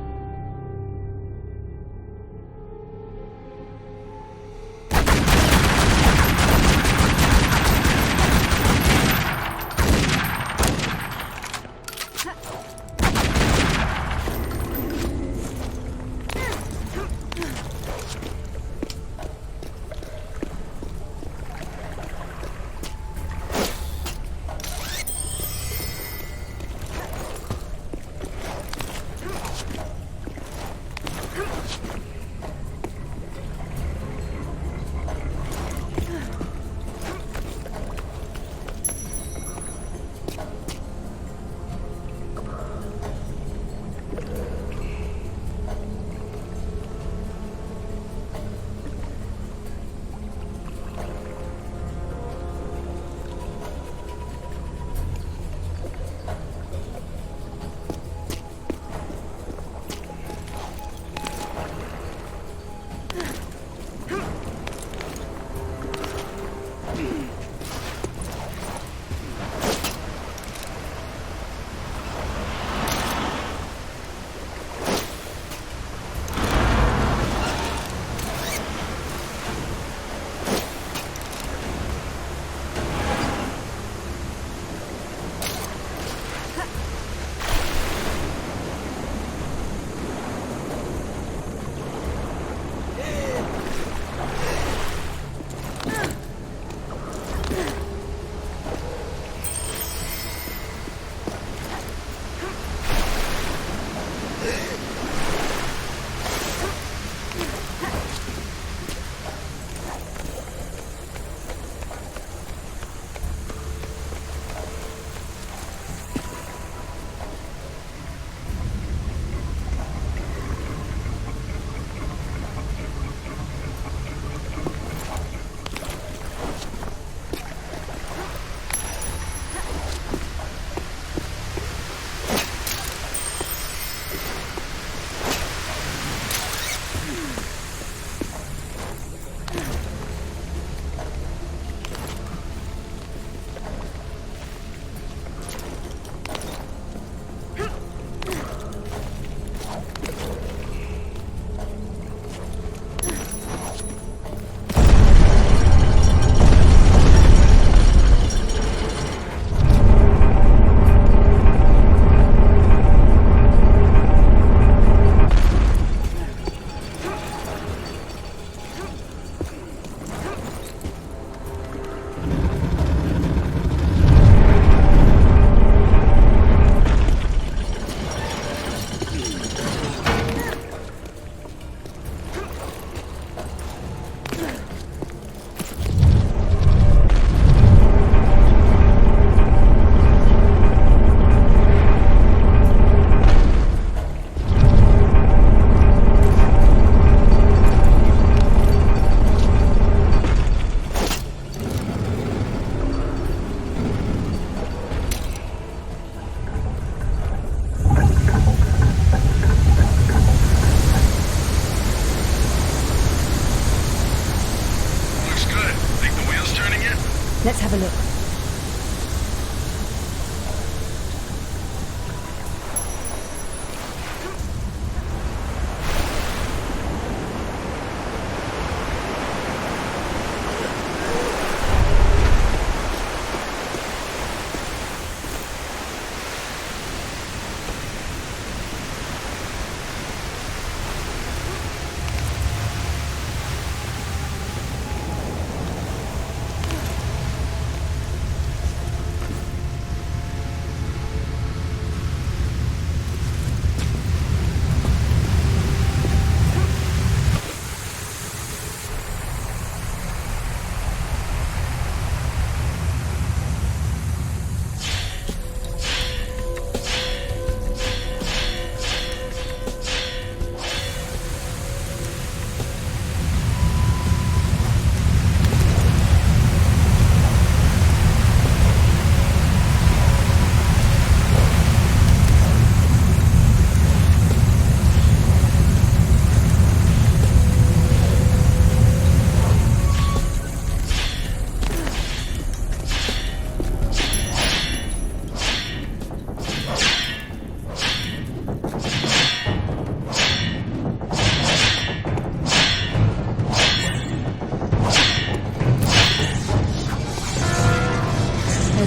have a look.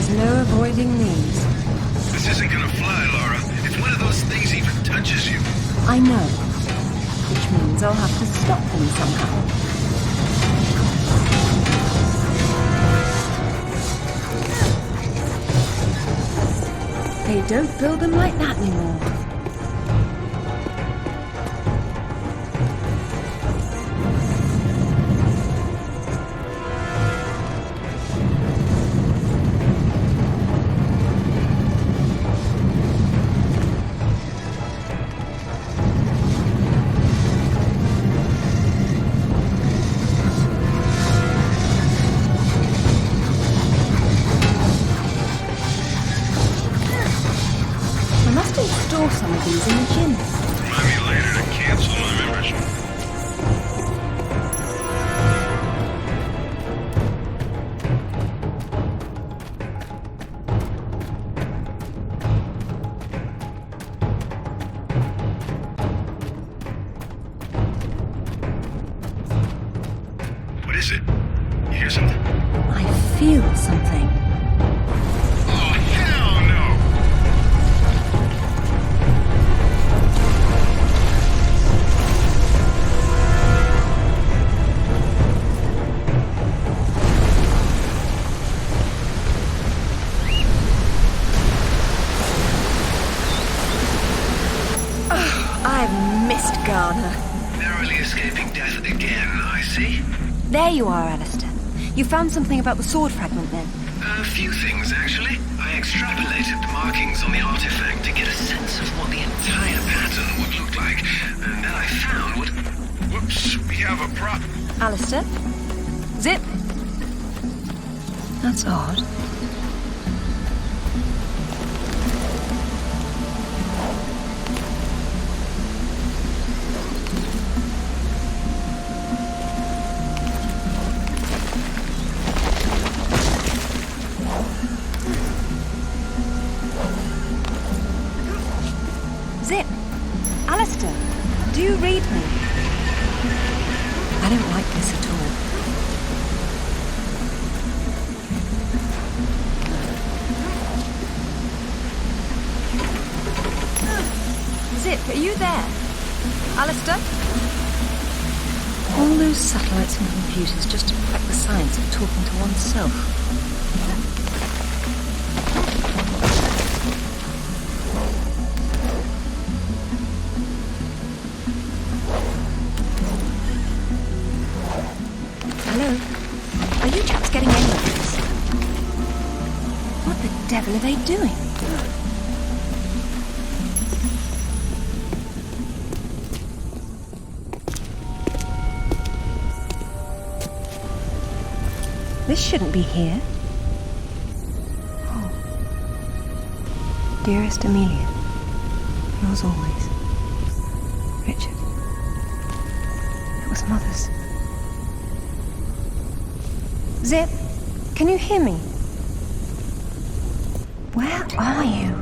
No avoiding these. This isn't gonna fly, Lara. If one of those things even touches you... I know. Which means I'll have to stop them somehow. They don't build them like that anymore. Store some of these in the gym. Remind me later to cancel my membership. What is it? You hear something? I feel something. Oh, hell no! I've missed Ghana. Narrowly escaping death again, I see. There you are, Alistair. You found something about the sword fragment then? A few things, actually. I extrapolated the markings on the artifact to get a sense of what the entire pattern would look like. And then I found what... Whoops, we have a prop. Alistair? Zip? That's odd. Zip! Alistair, do you read me? I don't like this at all. Zip, are you there? Alistair? All those satellites and computers just to perfect the science of talking to oneself. Hello? Are you chaps getting any of this? What the devil are they doing? This shouldn't be here. Oh. Dearest Amelia, yours always. Richard. It was Mother's. Zip, can you hear me? Where are you?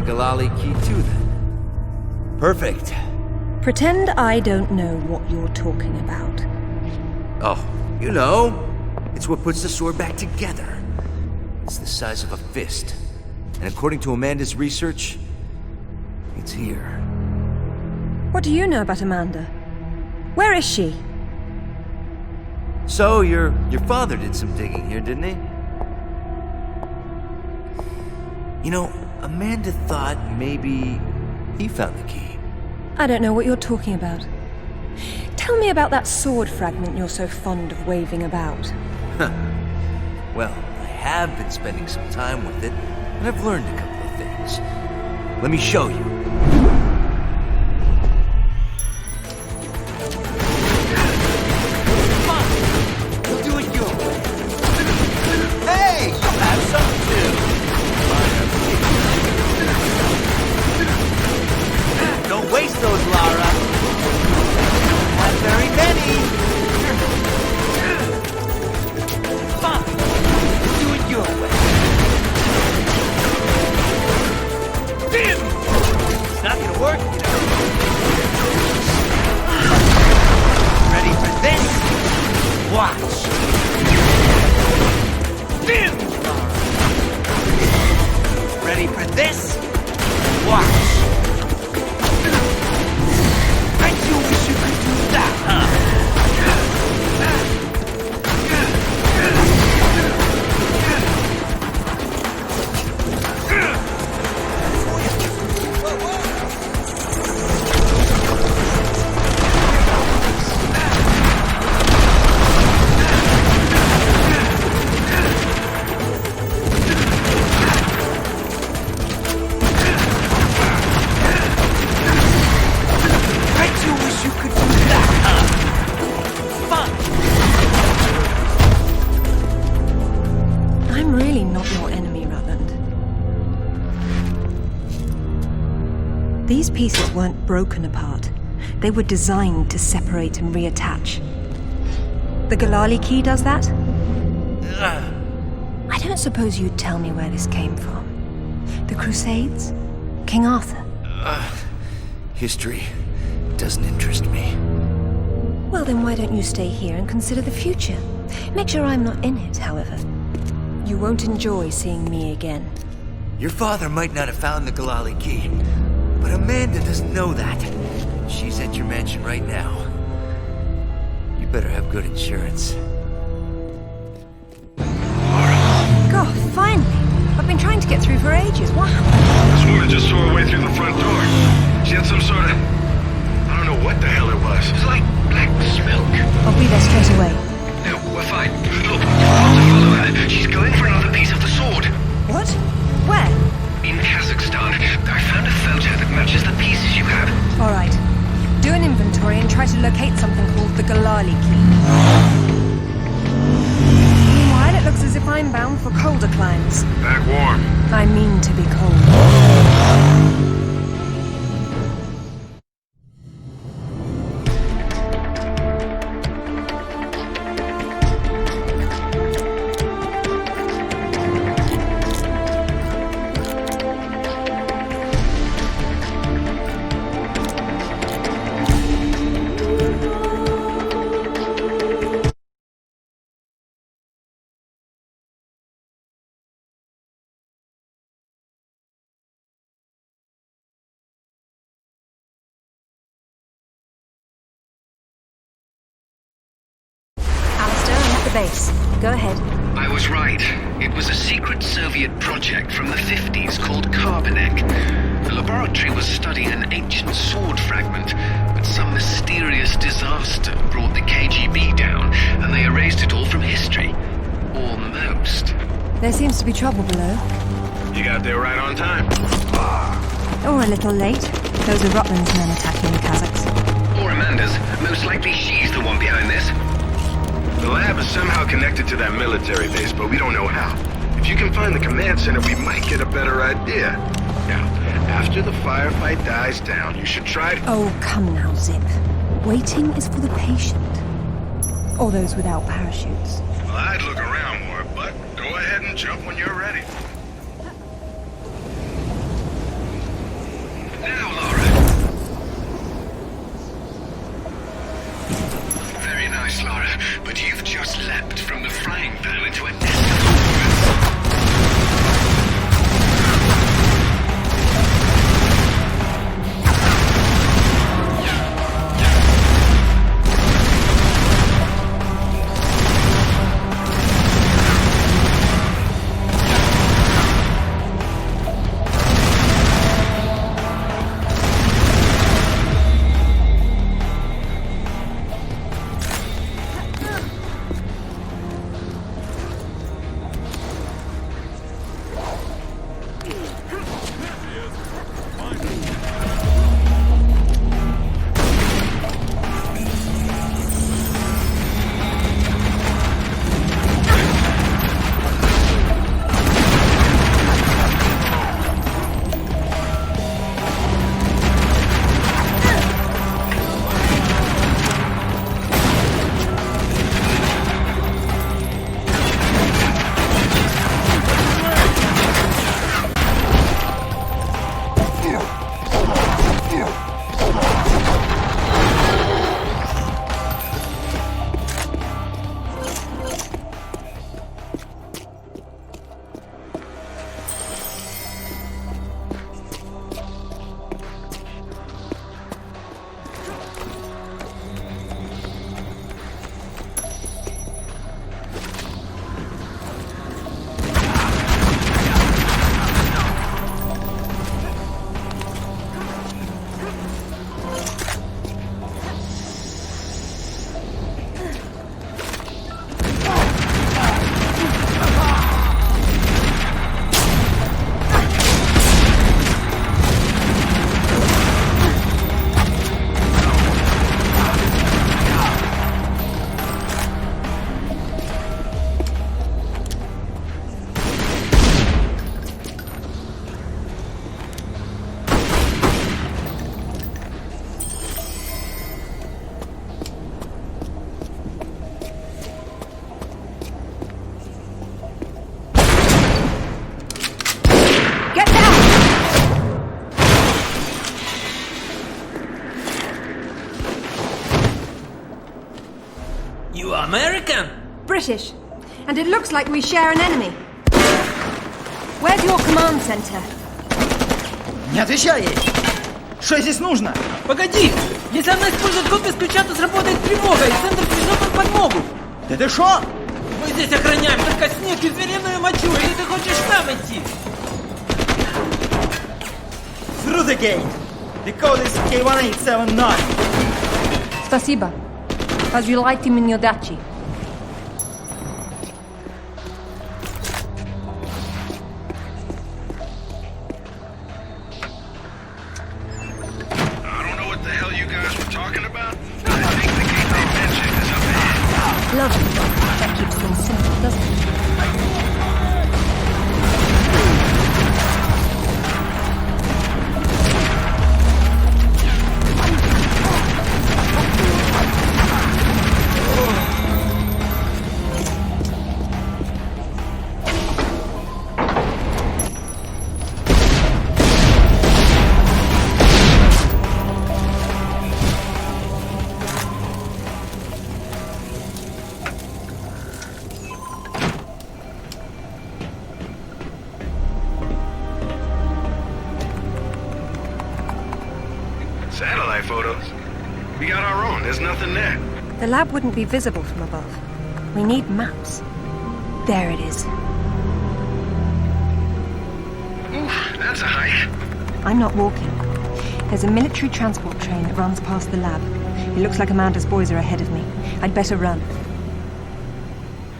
Galali key too, then. Perfect. Pretend I don't know what you're talking about. Oh, you know. It's what puts the sword back together. It's the size of a fist. And according to Amanda's research, it's here. What do you know about Amanda? Where is she? So, your father did some digging here, didn't he? You know, Amanda thought maybe he found the key. I don't know what you're talking about. Tell me about that sword fragment you're so fond of waving about. Huh. Well, I have been spending some time with it, and I've learned a couple of things. Let me show you. Waste those, Lara. Not very many. Fine. Do it your way. Damn! pieces weren't broken apart. They were designed to separate and reattach. The Galali key does that? I don't suppose you'd tell me where this came from. The Crusades? King Arthur? History doesn't interest me. Well, then why don't you stay here and consider the future? Make sure I'm not in it, however. You won't enjoy seeing me again. Your father might not have found the Galali key, but Amanda doesn't know that. She's at your mansion right now. You better have good insurance. God, finally! I've been trying to get through for ages. What happened? This woman just saw her way through the front door. She had some sort of... I don't know what the hell it was. It's like black smoke. I'll be there straight away. No, we're fine. Look, you've got to follow her. She's going for another piece of the sword. What? Where? In Kazakhstan. I found a photo that matches the pieces you have. All right. Do an inventory and try to locate something called the Galali key. Meanwhile, it looks as if I'm bound for colder climes. Back warm. I mean to be cold. Base. Go ahead. I was right. It was a secret Soviet project from the 50s called Carbonek. The laboratory was studying an ancient sword fragment, but some mysterious disaster brought the KGB down, and they erased it all from history. Almost. There seems to be trouble below. You got there right on time. Or a little late. Those are Rutland's men attacking the Kazakhs. Or Amanda's. Most likely she's the one behind this. The lab is somehow connected to that military base, but we don't know how. If you can find the command center, we might get a better idea. Now, after the firefight dies down, you should try to... Oh, come now, Zip. Waiting is for the patient. Or those without parachutes. Well, I'd look around more, but go ahead and jump when you're ready. Now, Lara. Very nice, Lara, but you've just leapt from the frying pan into a nest of hornets. American? British. And it looks like we share an enemy. Where's your command center? Не отвечай ей! Что здесь нужно? Погоди! Если она использует код без ключа, то сработает тревога, и центр пришлет нам подмогу! Да ты шо? Мы здесь охраняем только снег и звериную мочу, или ты хочешь там идти? Through the gate! The code is K1879. Спасибо. Разжилайте мне удачи. Lovely. That keeps things simple, doesn't it? Satellite photos? We got our own. There's nothing there. The lab wouldn't be visible from above. We need maps. There it is. Oof, that's a hike. I'm not walking. There's a military transport train that runs past the lab. It looks like Amanda's boys are ahead of me. I'd better run.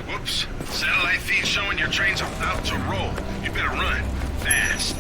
Whoops. Satellite feed showing your train's about to roll. You better run. Fast.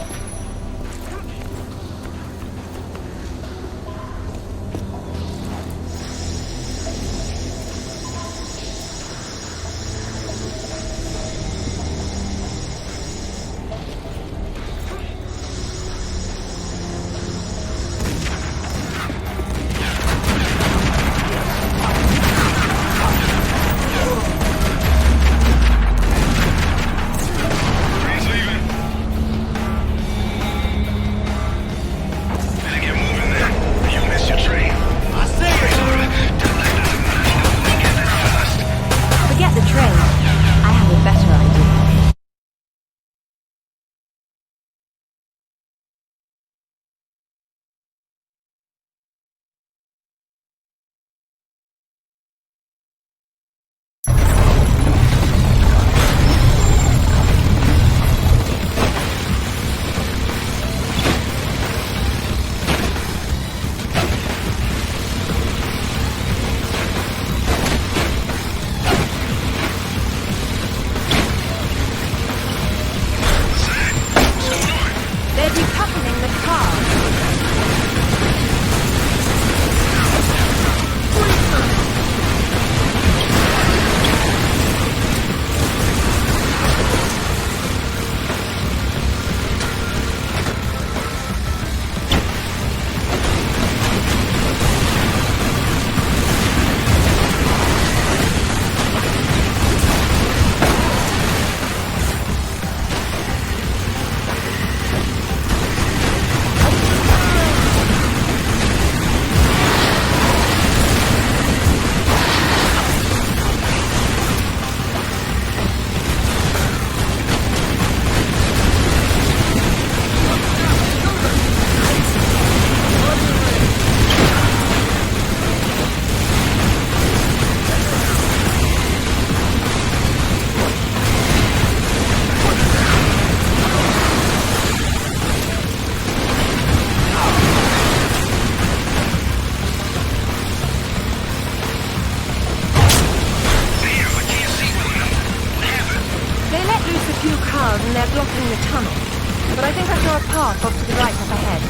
And they're blocking the tunnel. But I think I saw a path off to the right up ahead.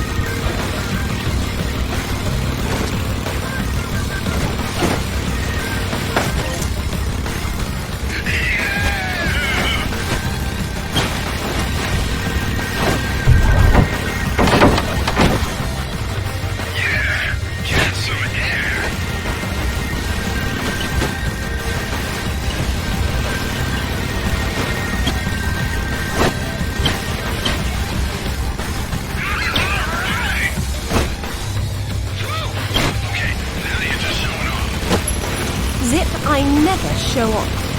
I never show off.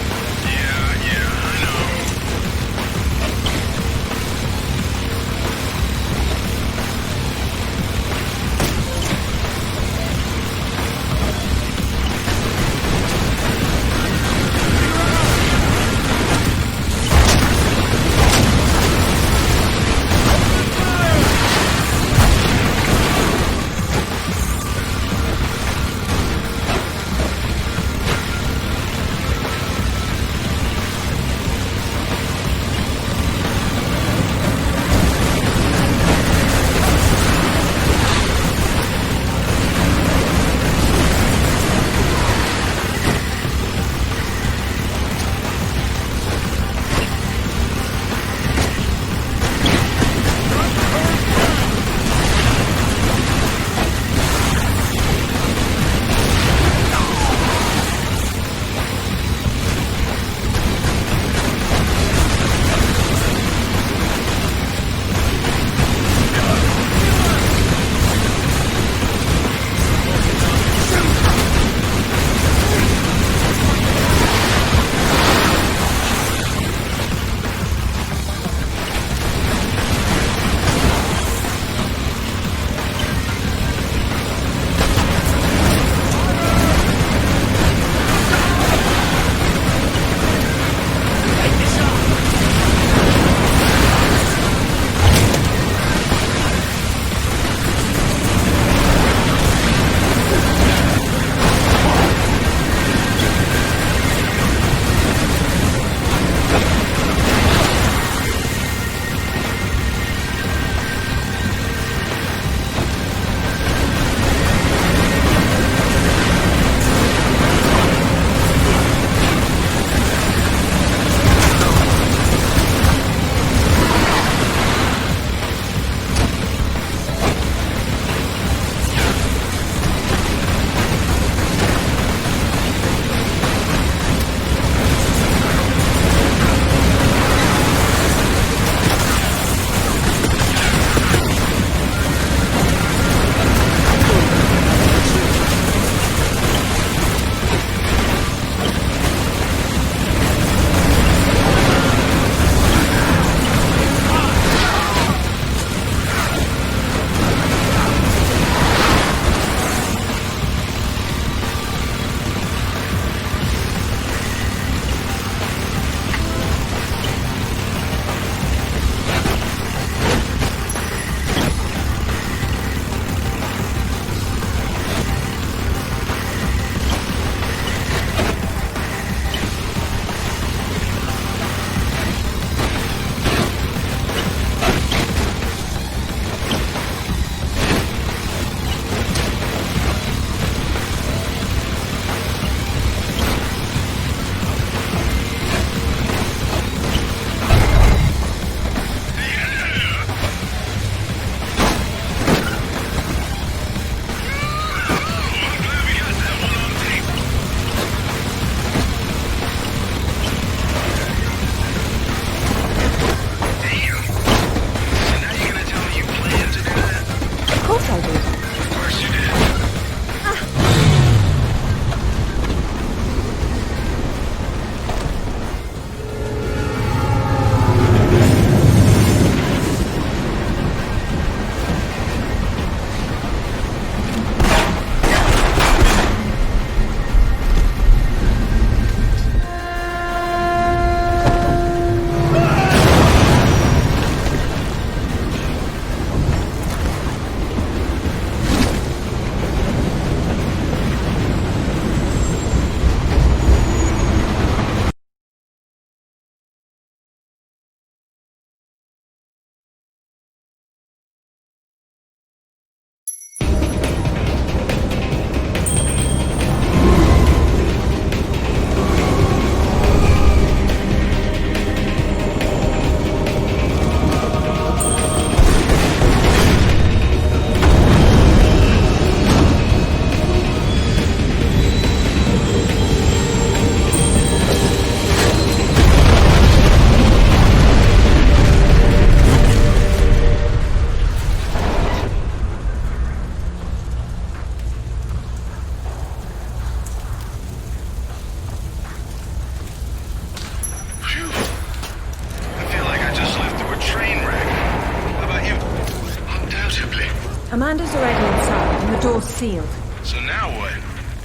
Amanda's already inside, and the door's sealed. So now what?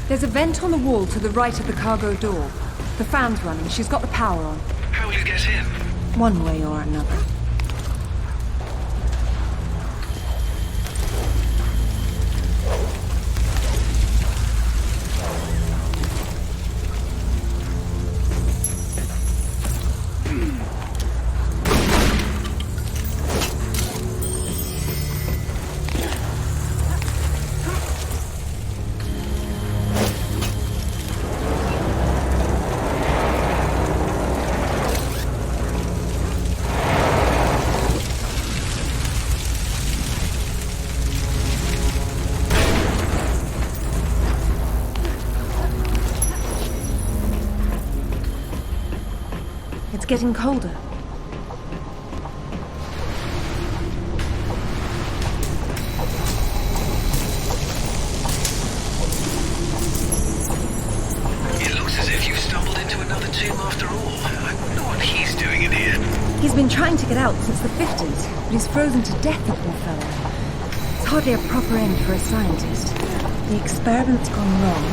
There's a vent on the wall to the right of the cargo door. The fan's running. She's got the power on. How will you get in? One way or another. It's getting colder. It looks as if you've stumbled into another tomb after all. I wonder what he's doing in here. He's been trying to get out since the 50s, but he's frozen to death, the poor fellow. It's hardly a proper end for a scientist. The experiment's gone wrong.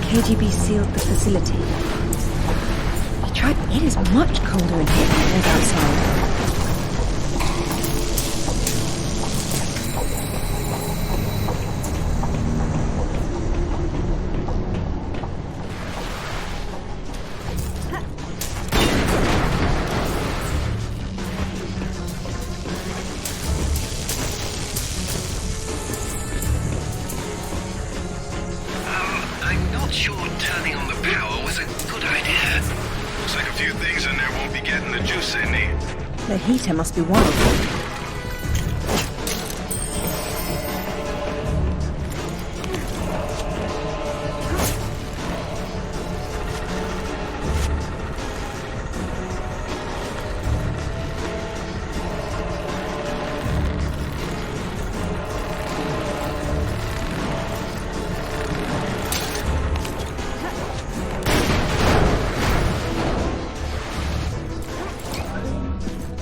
KGB sealed the facility. It is much colder in here than it is outside. I'm not sure turning on the power was a good idea. Looks like a few things in there won't be getting the juice they need. The heater must be one of them.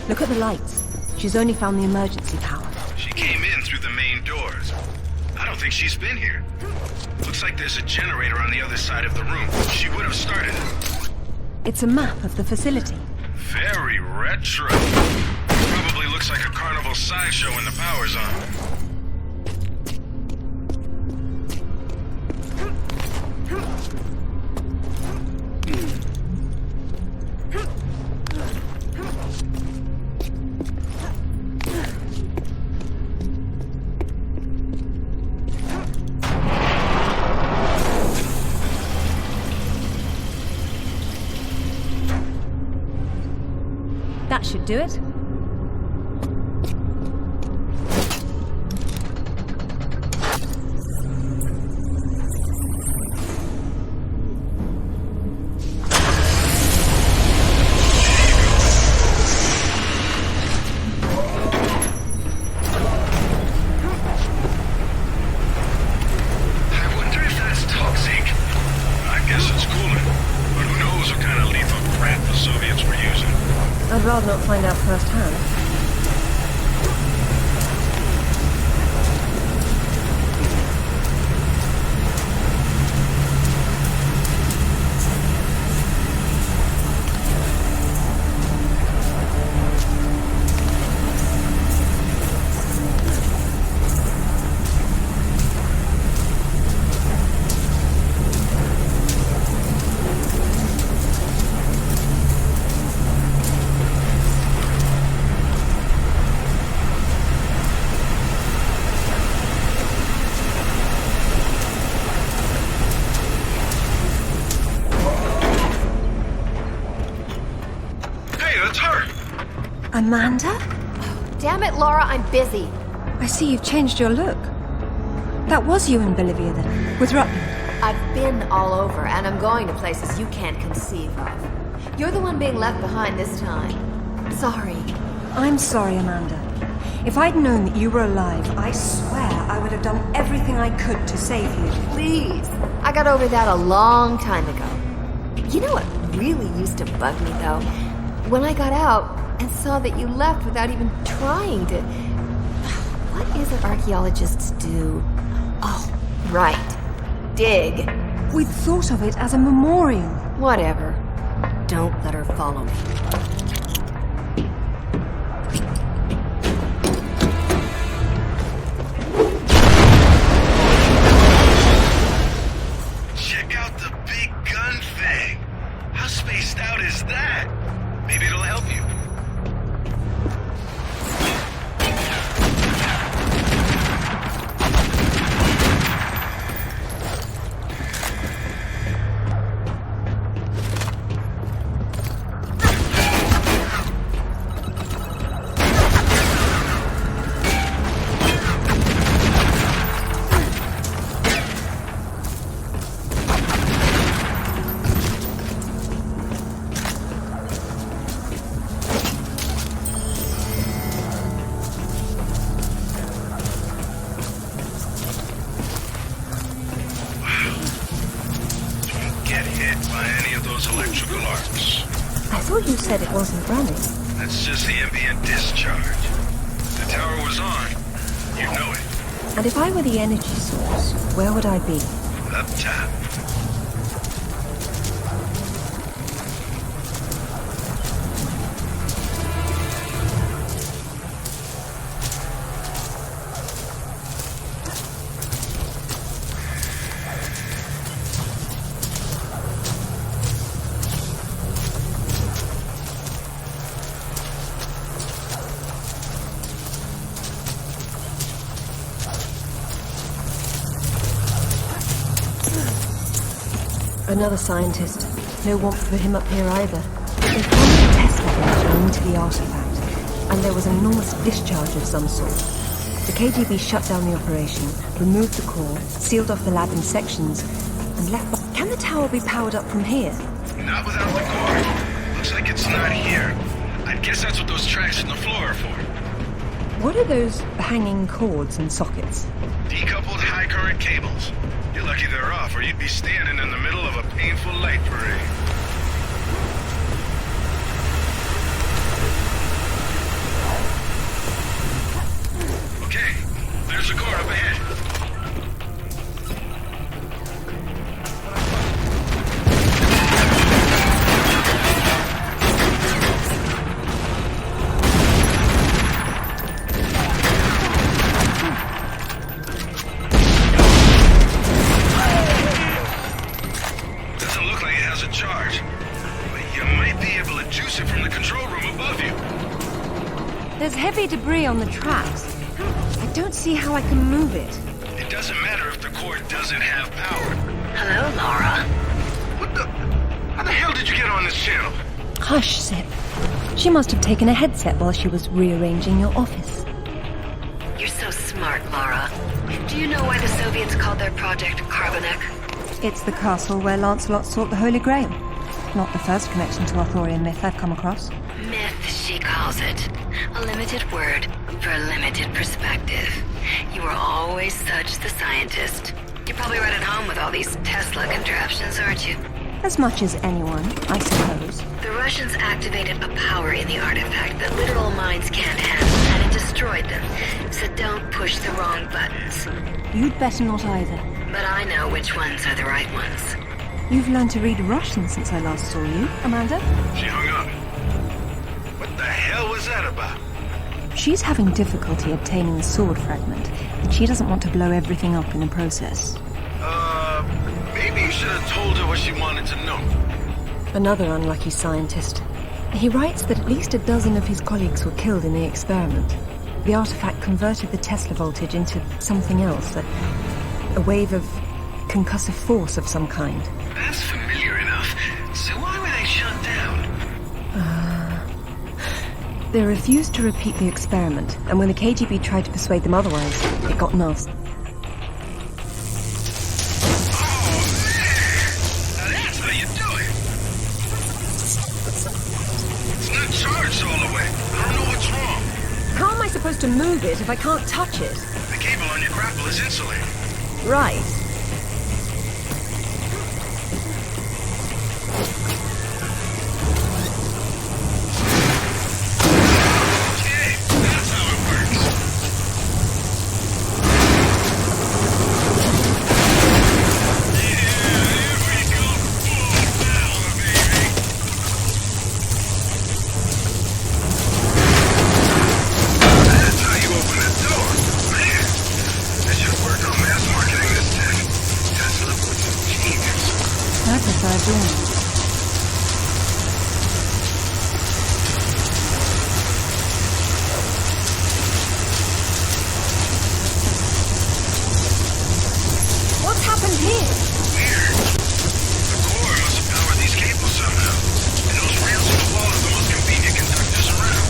Look at the lights. She's only found the emergency power. She came in through the main doors. I don't think she's been here. Looks like there's a generator on the other side of the room. She would have started it. It's a map of the facility. Very retro. Probably looks like a carnival sideshow when the power's on. That should do it. I wonder if that's toxic. I guess it's cooling. But who knows what kind of lethal crap the Soviets were using. I'd rather not find out firsthand. Amanda? Damn it, Lara, I'm busy. I see you've changed your look. That was you in Bolivia then, with Rutland. I've been all over, and I'm going to places you can't conceive of. You're the one being left behind this time. Sorry. I'm sorry, Amanda. If I'd known that you were alive, I swear I would have done everything I could to save you. Please. I got over that a long time ago. You know what really used to bug me, though? When I got out and saw that you left without even trying to... What is it archaeologists do? Oh, right. Dig. We'd thought of it as a memorial. Whatever. Don't let her follow me. Check out the big gun thing. How spaced out is that? Maybe it'll help you. You said it wasn't running. That's just the ambient discharge. If the tower was on, you'd know it. And if I were the energy source, where would I be? Up top. Another scientist. No warmth for him up here either. They found the Tesla connection into the artifact, and there was an enormous discharge of some sort. The KGB shut down the operation, removed the core, sealed off the lab in sections, and left. Can the tower be powered up from here? Not without the core. Looks like it's not here. I guess that's what those tracks in the floor are for. What are those hanging cords and sockets? Decoupled high current cables. You're lucky they're off, or you'd be standing in the middle of a painful light parade. Okay, there's a car up ahead. There's heavy debris on the tracks. I don't see how I can move it. It doesn't matter if the core doesn't have power. Hello, Lara. What the? How the hell did you get on this channel? Hush, Sip. She must have taken a headset while she was rearranging your office. You're so smart, Lara. Do you know why the Soviets called their project Carbonek? It's the castle where Lancelot sought the Holy Grail. Not the first connection to Arthurian myth I've come across. Myth, she calls it. A limited word for a limited perspective. You were always such the scientist. You're probably right at home with all these Tesla contraptions, aren't you? As much as anyone, I suppose. The Russians activated a power in the artifact that literal minds can't handle, and it destroyed them. So don't push the wrong buttons. You'd better not either. But I know which ones are the right ones. You've learned to read Russian since I last saw you, Amanda. She hung up. What the hell was that about? She's having difficulty obtaining the sword fragment, and she doesn't want to blow everything up in the process. Maybe you should have told her what she wanted to know. Another unlucky scientist. He writes that at least a dozen of his colleagues were killed in the experiment. The artifact converted the Tesla voltage into something else, a wave of concussive force of some kind. That's familiar enough. So why were they shut down? They refused to repeat the experiment, and when the KGB tried to persuade them otherwise, it got nasty. How am I supposed to move it if I can't touch it? The cable on your grapple is insulated. Right. Okay, that's how it works. so I joined them. What's happened here? Weird. The core must have powered these cables somehow. And those rails in the wall are the most convenient conductors around.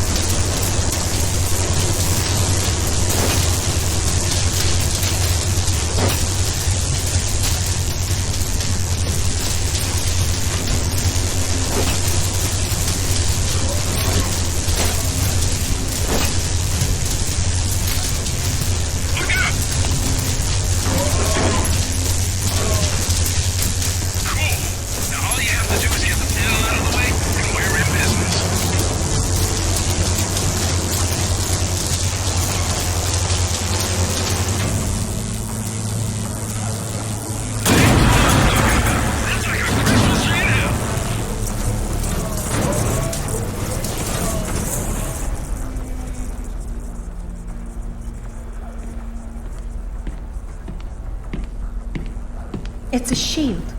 It's a shield.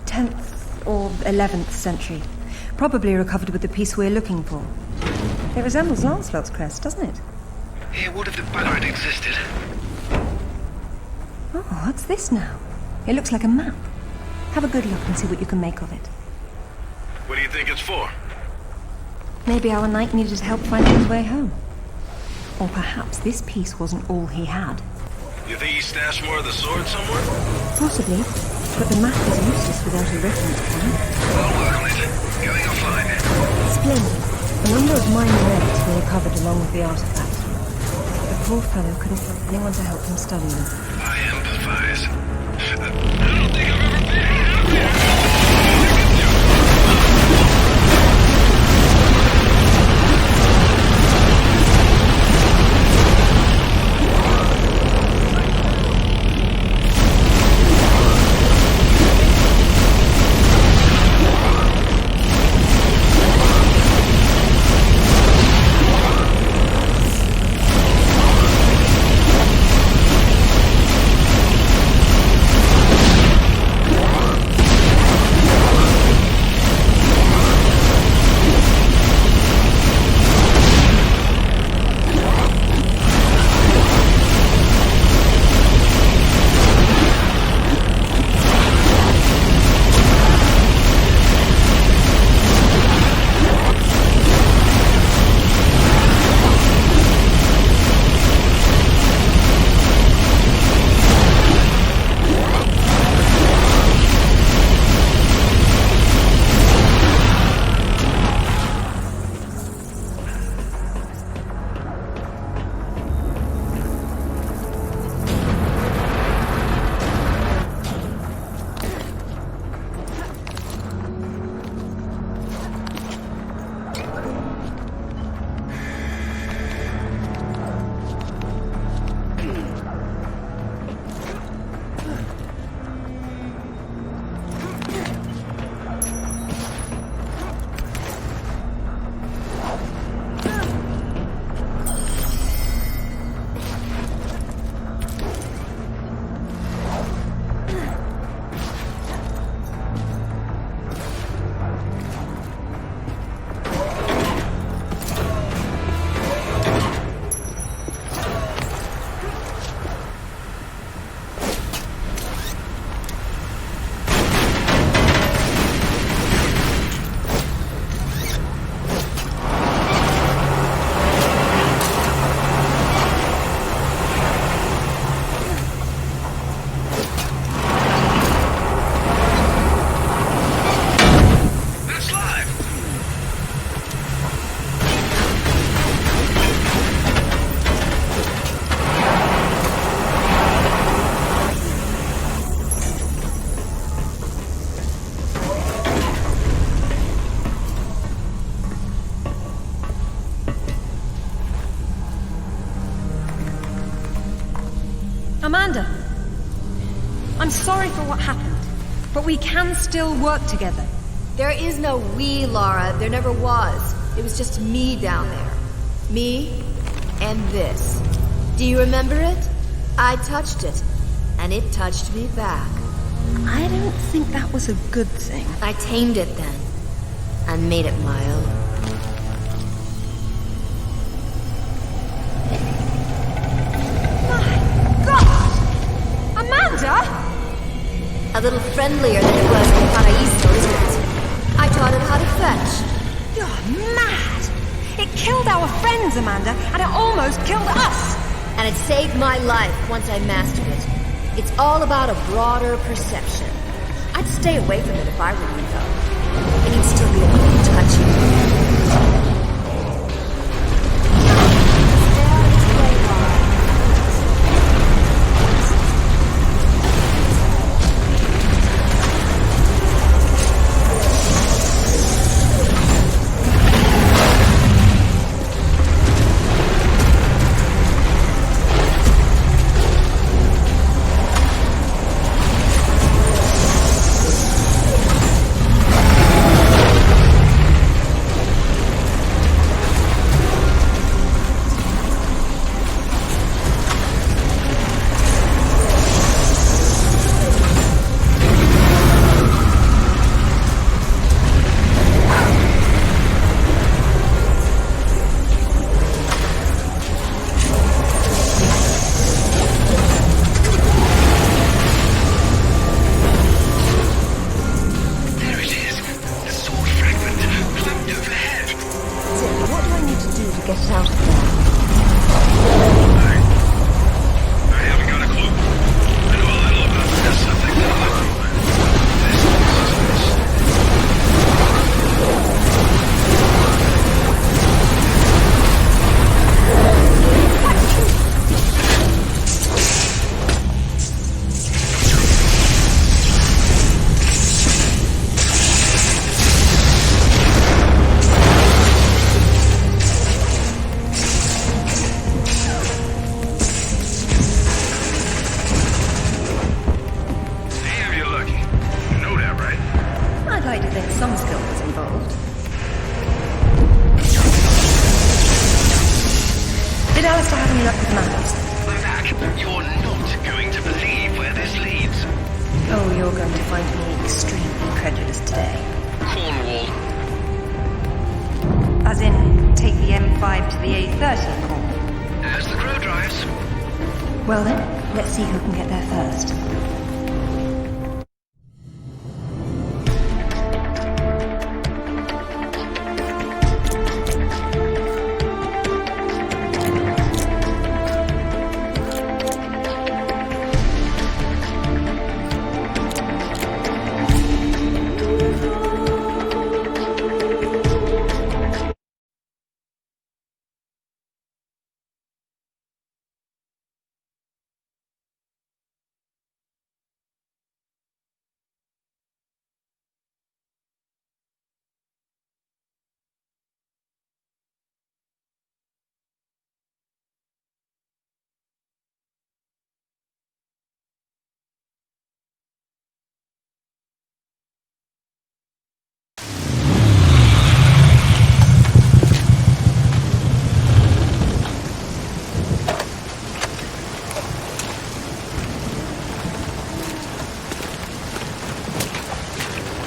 10th or 11th century. Probably recovered with the piece we're looking for. It resembles Lancelot's crest, doesn't it? Yeah, what if the banner had existed? Oh, what's this now? It looks like a map. Have a good look and see what you can make of it. What do you think it's for? Maybe our knight needed help finding his way home. Or perhaps this piece wasn't all he had. You think he stashed more of the sword somewhere? Possibly, but the map is useless without a reference point. I'll work on it. You think I'll find it? Splendid. A number of minor relics were recovered along with the artifacts. The poor fellow couldn't find anyone to help him study them. I empathize. I don't think I've ever been happier. Amanda, I'm sorry for what happened, but we can still work together. There is no we, Lara. There never was. It was just me down there. Me and this. Do you remember it? I touched it, and it touched me back. I don't think that was a good thing. I tamed it then. I made it my own. Amanda! A little friendlier than it was in Paraíso, isn't it? I taught it how to fetch. You're mad! It killed our friends, Amanda, and it almost killed us! And it saved my life once I mastered it. It's all about a broader perception. I'd stay away from it if I were you, though. And you'd still be able to touch it. Well then, let's see who can get there first.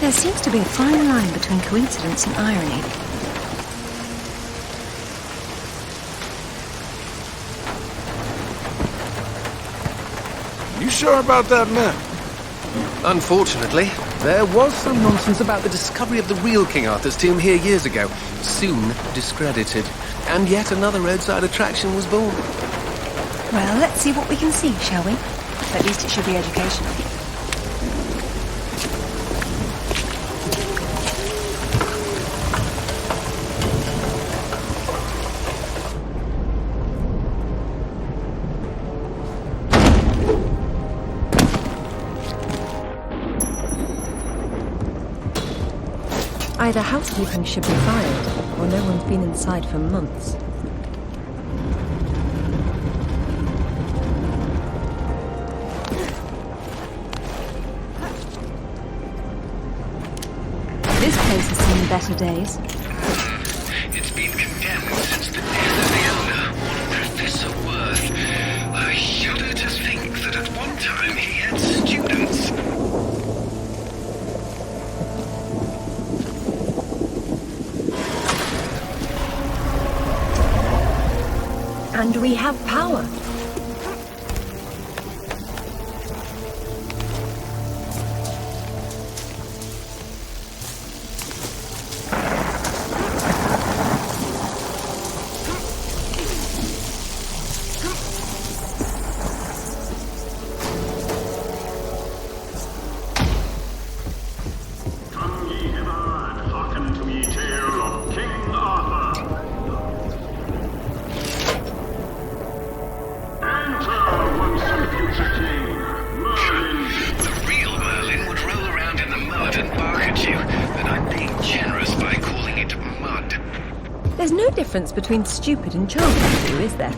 There seems to be a fine line between coincidence and irony. You sure about that map? Unfortunately, there was some nonsense about the discovery of the real King Arthur's tomb here years ago, soon discredited. And yet another roadside attraction was born. Well, let's see what we can see, shall we? At least it should be educational. Either housekeeping should be fired, or no one's been inside for months. This place has seen better days. It's been condemned since the death of the owner, one Professor Worth. I shudder to think that at one time he had students. we have power. There's no difference between stupid and childish, is there?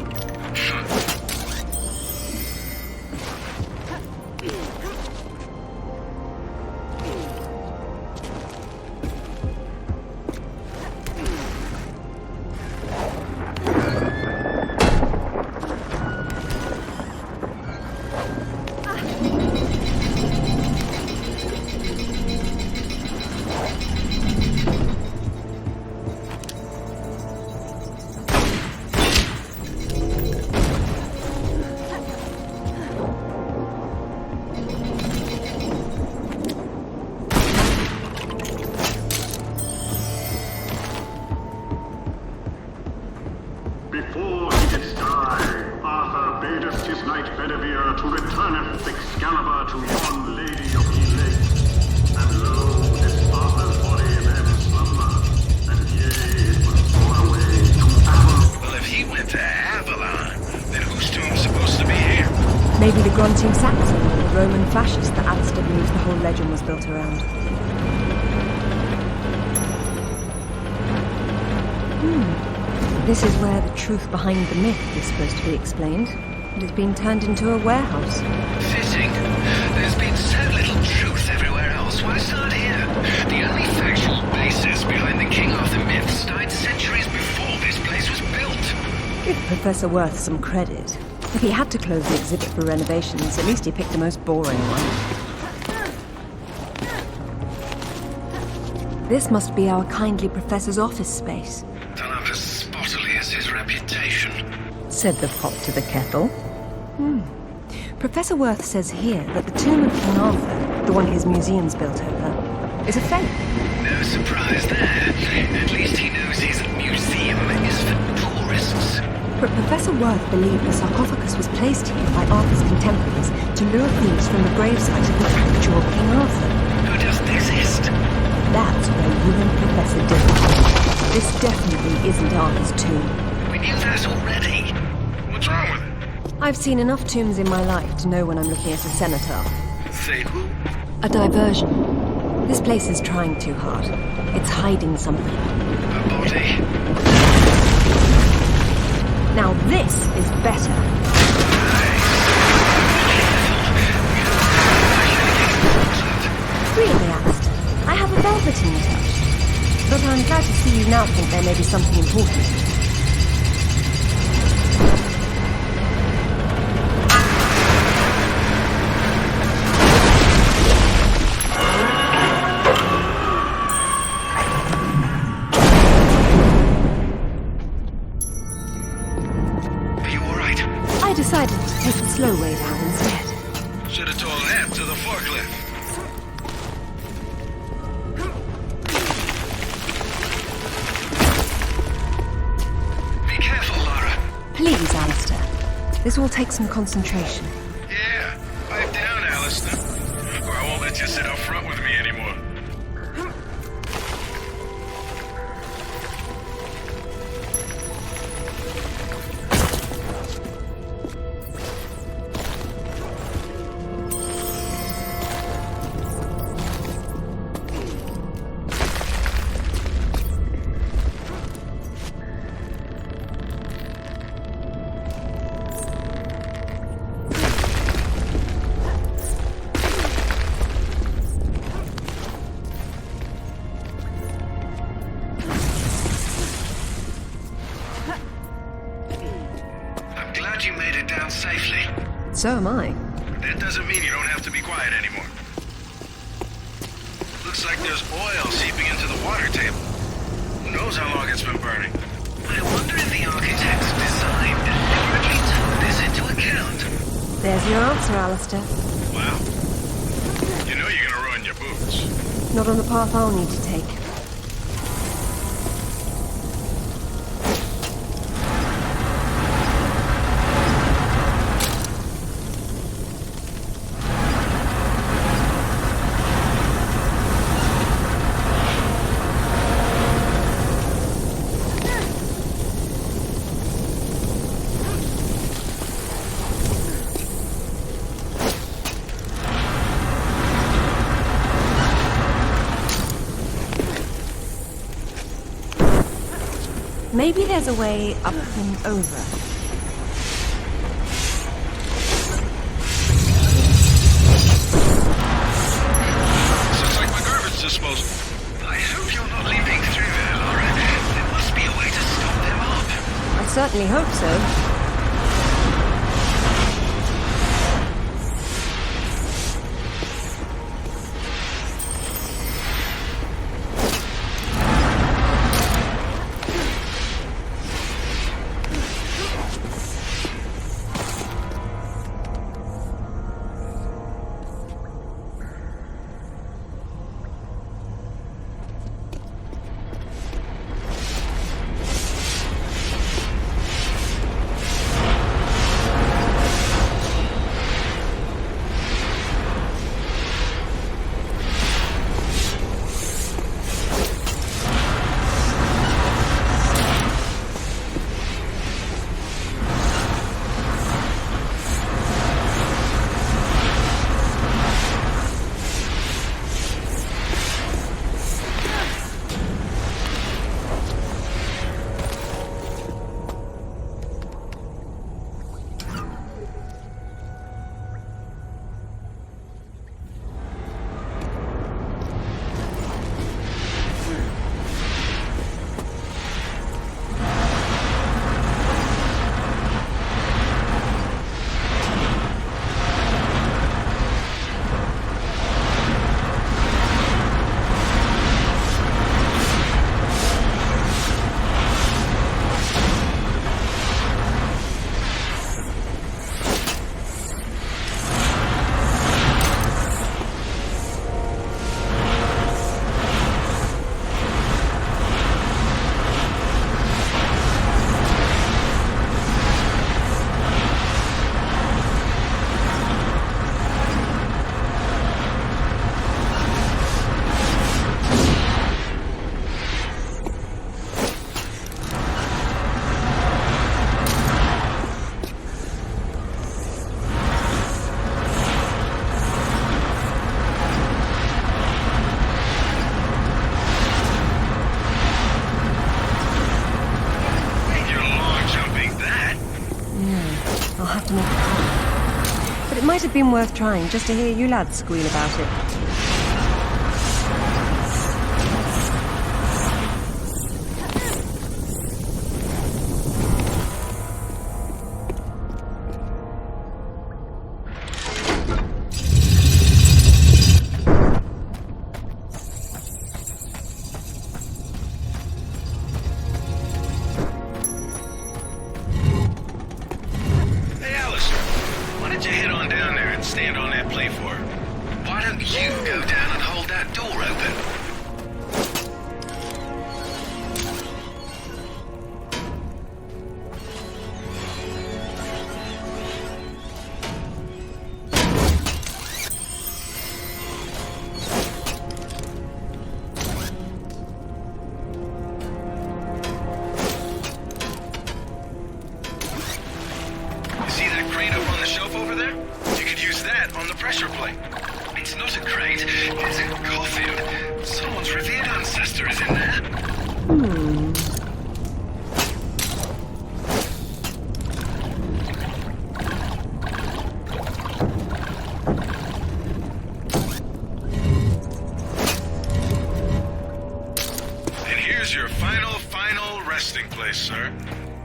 Before he did die, Arthur badest his knight Bedivere to returneth Excalibur to yon lady of Elate. And lo, this Arthur's body then slumber, and yea, it was borne away to Avalon. Well, if he went to Avalon, then whose tomb's supposed to be here? Maybe the grunting Saxon or the Roman fascist that Alistair believes the whole legend was built around. This is where the truth behind the myth is supposed to be explained. It has been turned into a warehouse. Fitting. There's been so little truth everywhere else. Why start here? The only factual basis behind the King Arthur myths died centuries before this place was built. Give Professor Worth some credit. If he had to close the exhibit for renovations, at least he picked the most boring one. This must be our kindly professor's office space. Done up as spottily as his reputation, said the pot to the kettle. Professor Worth says here that the tomb of King Arthur, the one his museum's built over, is a fake. No surprise there. At least he knows his museum is for tourists. But Professor Worth believed the sarcophagus was placed here by Arthur's contemporaries to lure thieves from the gravesite of the actual King Arthur. Who doesn't exist? That's where you and Professor differ. This definitely isn't Arthur's tomb. We knew that already. What's wrong with it? I've seen enough tombs in my life to know when I'm looking at a cenotaph. Say who? A diversion. This place is trying too hard. It's hiding something. A body. Now this is better. Really, Alistair? I have a velveteen touch. But I'm glad to see you now think there may be something important. I decided to take the slow way down instead. Should have told him to the forklift. Be careful, Lara. Please, Alistair. This will take some concentration. Yeah, pipe down, Alistair. Or I won't let you sit up front with me anymore. You made it down safely. So am I. That doesn't mean you don't have to be quiet anymore. Looks like there's oil seeping into the water table. Who knows how long it's been burning? I wonder if the architects designed deliberately There's your answer, Alistair. Wow. You know you're gonna ruin your boots. Not on the path I'll need to take. Maybe there's a way up and over. Looks like my garbage disposal. I hope you're not leaping through there, Lara. There must be a way to stop them up. I certainly hope so. It might have been worth trying just to hear you lads squeal about it.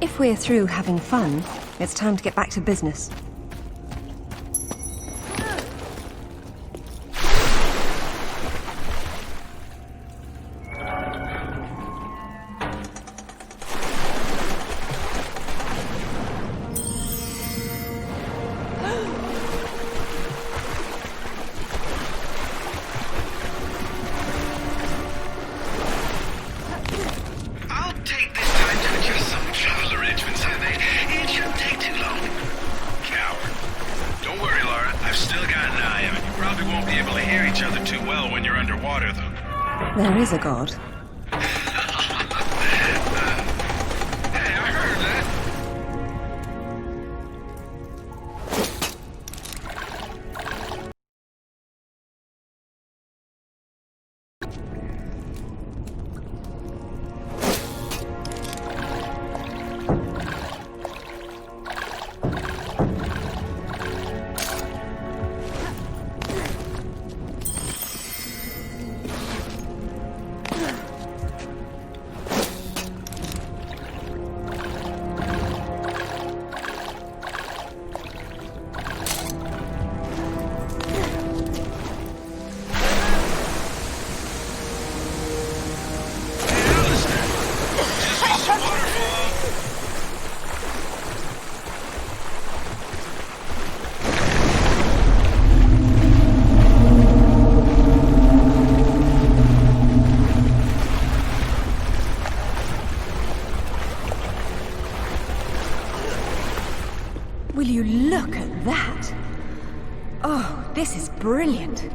If we're through having fun, it's time to get back to business. work too well when you're underwater, though. There is a god. Will you look at that? Oh, this is brilliant.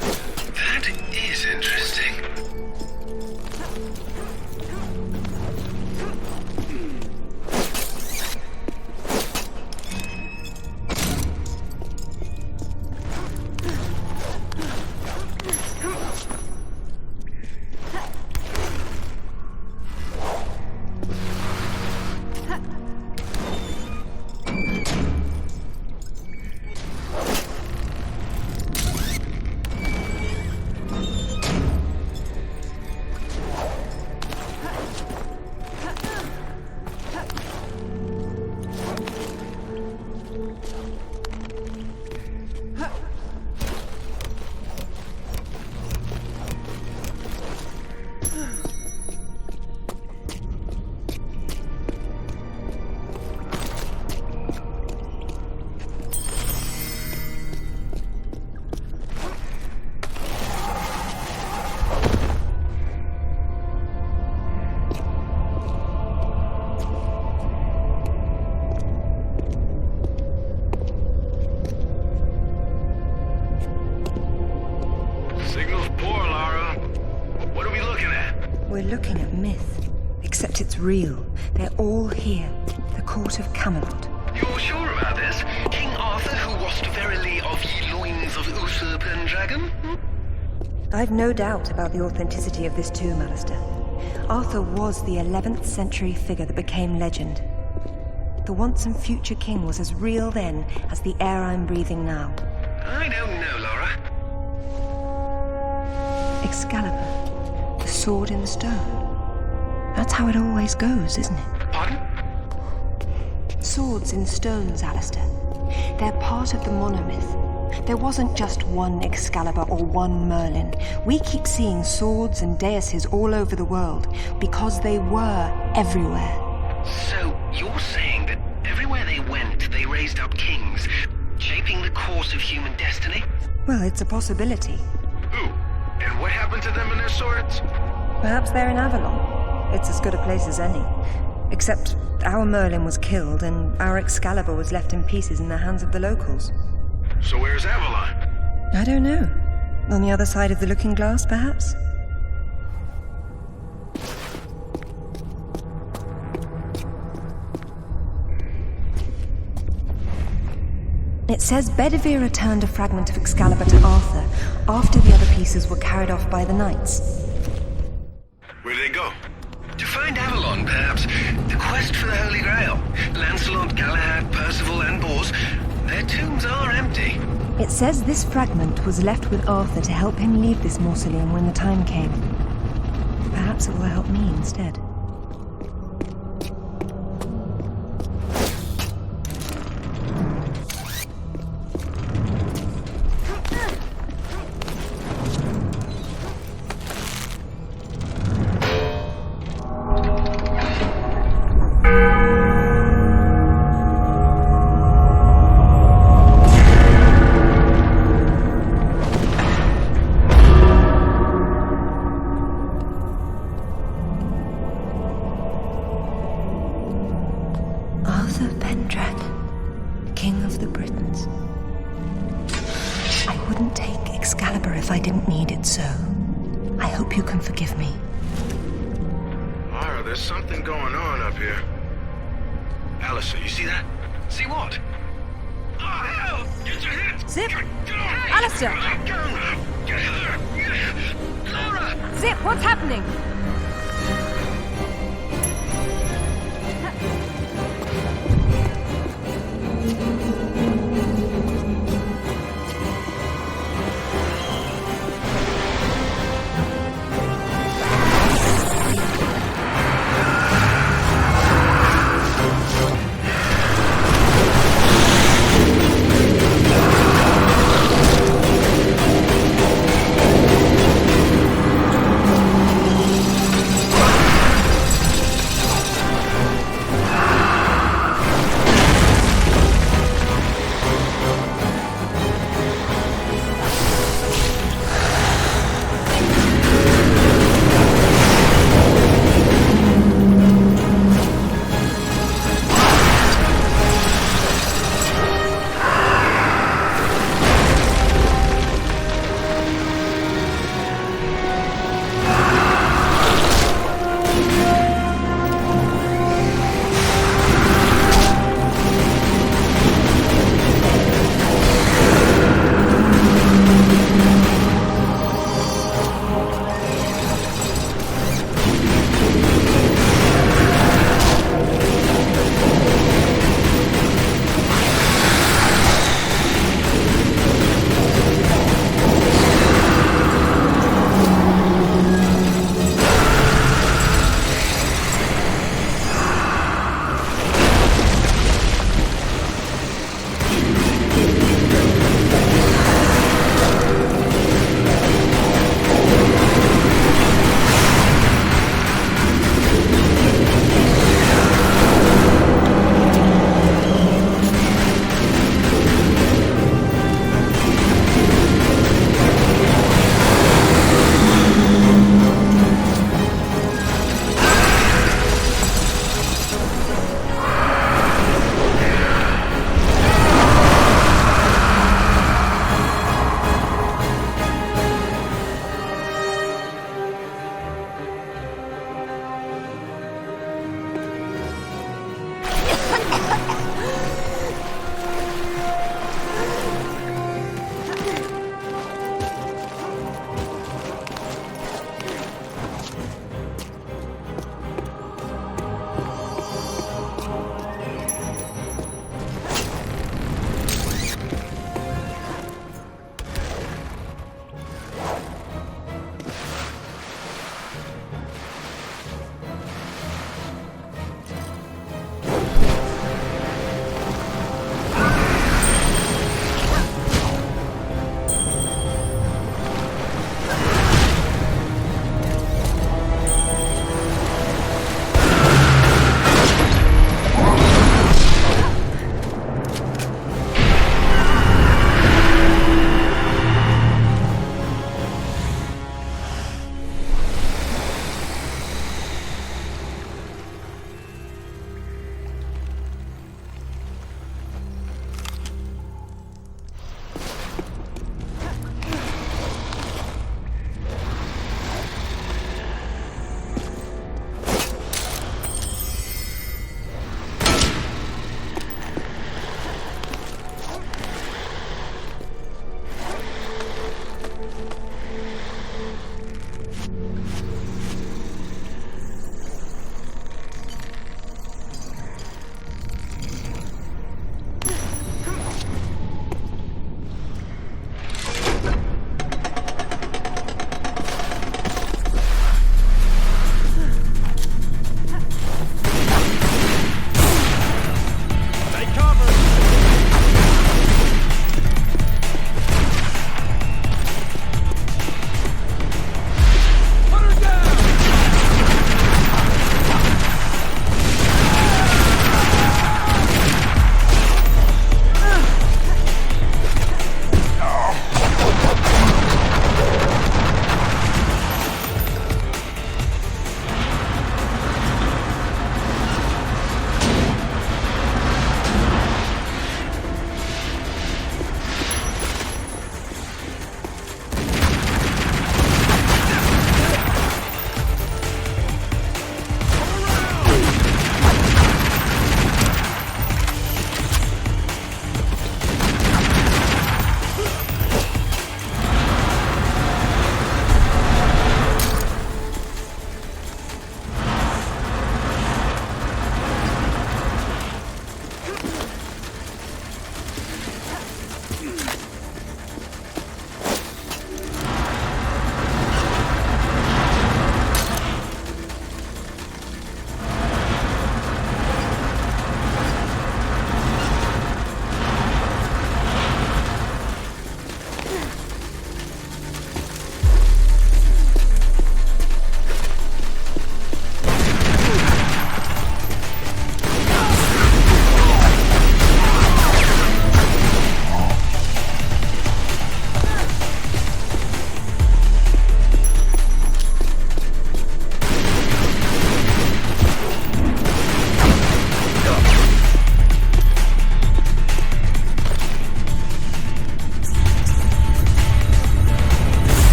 That is interesting. Signal's poor, Lara. What are we looking at? We're looking at myth. Except it's real. They're all here. The court of Camelot. You're sure about this? King Arthur, who wast verily of ye loins of usurp and dragon? I've no doubt about the authenticity of this tomb, Alistair. Arthur was the 11th century figure that became legend. The once and future king was as real then as the air I'm breathing now. I don't know, Lara. Excalibur, the sword in the stone. That's how it always goes, isn't it? Pardon? Swords in stones, Alistair. They're part of the monomyth. There wasn't just one Excalibur or one Merlin. We keep seeing swords and daises all over the world because they were everywhere. So, you're saying that everywhere they went, they raised up kings, shaping the course of human destiny? Well, it's a possibility. Who? And what happened to them and their swords? Perhaps they're in Avalon. It's as good a place as any. Except our Merlin was killed and our Excalibur was left in pieces in the hands of the locals. So where's Avalon? I don't know. On the other side of the looking glass, perhaps? It says Bedivere returned a fragment of Excalibur to Arthur after the other pieces were carried off by the knights. Where did they go? To find Avalon, perhaps. The quest for the Holy Grail. Lancelot, Galahad, Percival, and Bors. Their tombs are empty. It says this fragment was left with Arthur to help him leave this mausoleum when the time came. Perhaps it will help me instead. I didn't need it so. I hope you can forgive me. Lara, there's something going on up here. Alistair, you see that? See what? Oh, hell! Get your hands! Zip! Get away! Alistair! Let go! Lara! Zip, what's happening?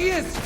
she is!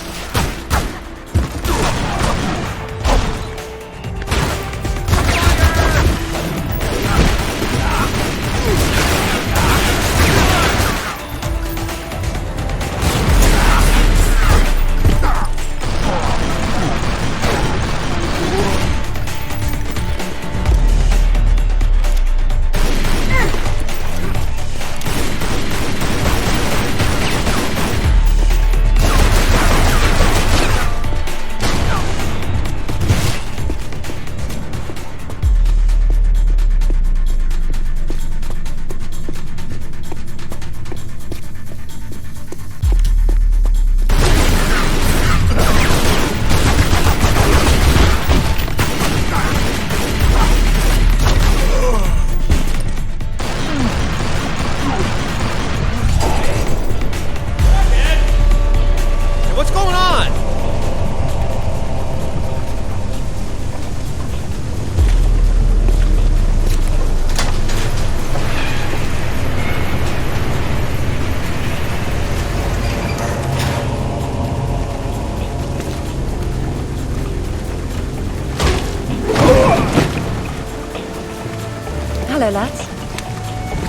Hello, lads.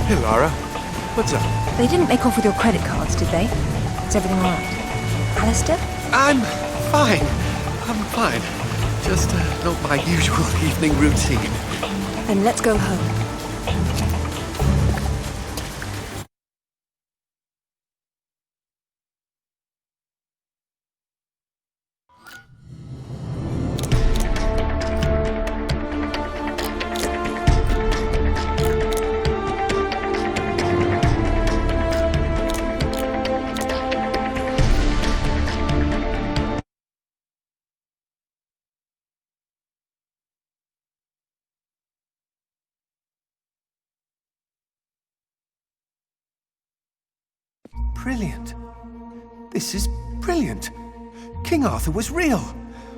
Hey, Lara. What's up? They didn't make off with your credit cards, did they? Is everything all right? Alistair? I'm fine. I'm fine. Just not my usual evening routine. Then let's go home. Brilliant. This is brilliant. King Arthur was real.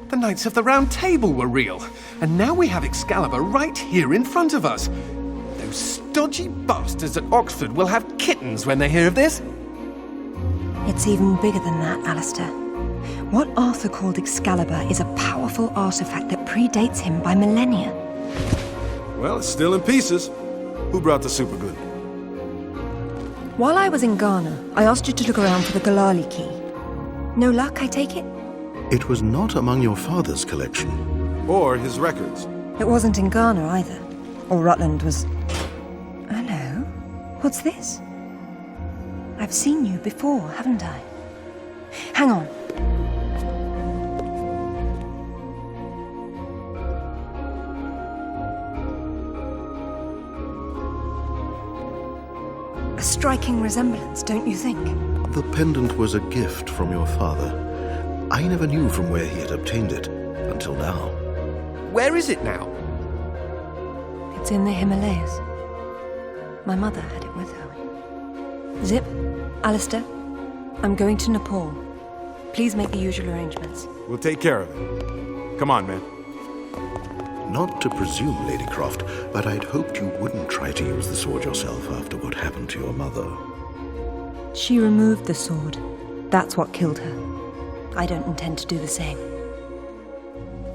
The Knights of the Round Table were real. And now we have Excalibur right here in front of us. Those stodgy bastards at Oxford will have kittens when they hear of this. It's even bigger than that, Alistair. What Arthur called Excalibur is a powerful artifact that predates him by millennia. Well, it's still in pieces. Who brought the superglue? While I was in Ghana, I asked you to look around for the Galali key. No luck, I take it? It was not among your father's collection. Or his records. It wasn't in Ghana either. Or Rutland was... Hello? What's this? I've seen you before, haven't I? Hang on. A striking resemblance, don't you think? The pendant was a gift from your father. I never knew from where he had obtained it, until now. Where is it now? It's in the Himalayas. My mother had it with her. Zip, Alistair, I'm going to Nepal. Please make the usual arrangements. We'll take care of it. Come on, man. Not to presume, Lady Croft, but I'd hoped you wouldn't try to use the sword yourself after what happened to your mother. She removed the sword. That's what killed her. I don't intend to do the same.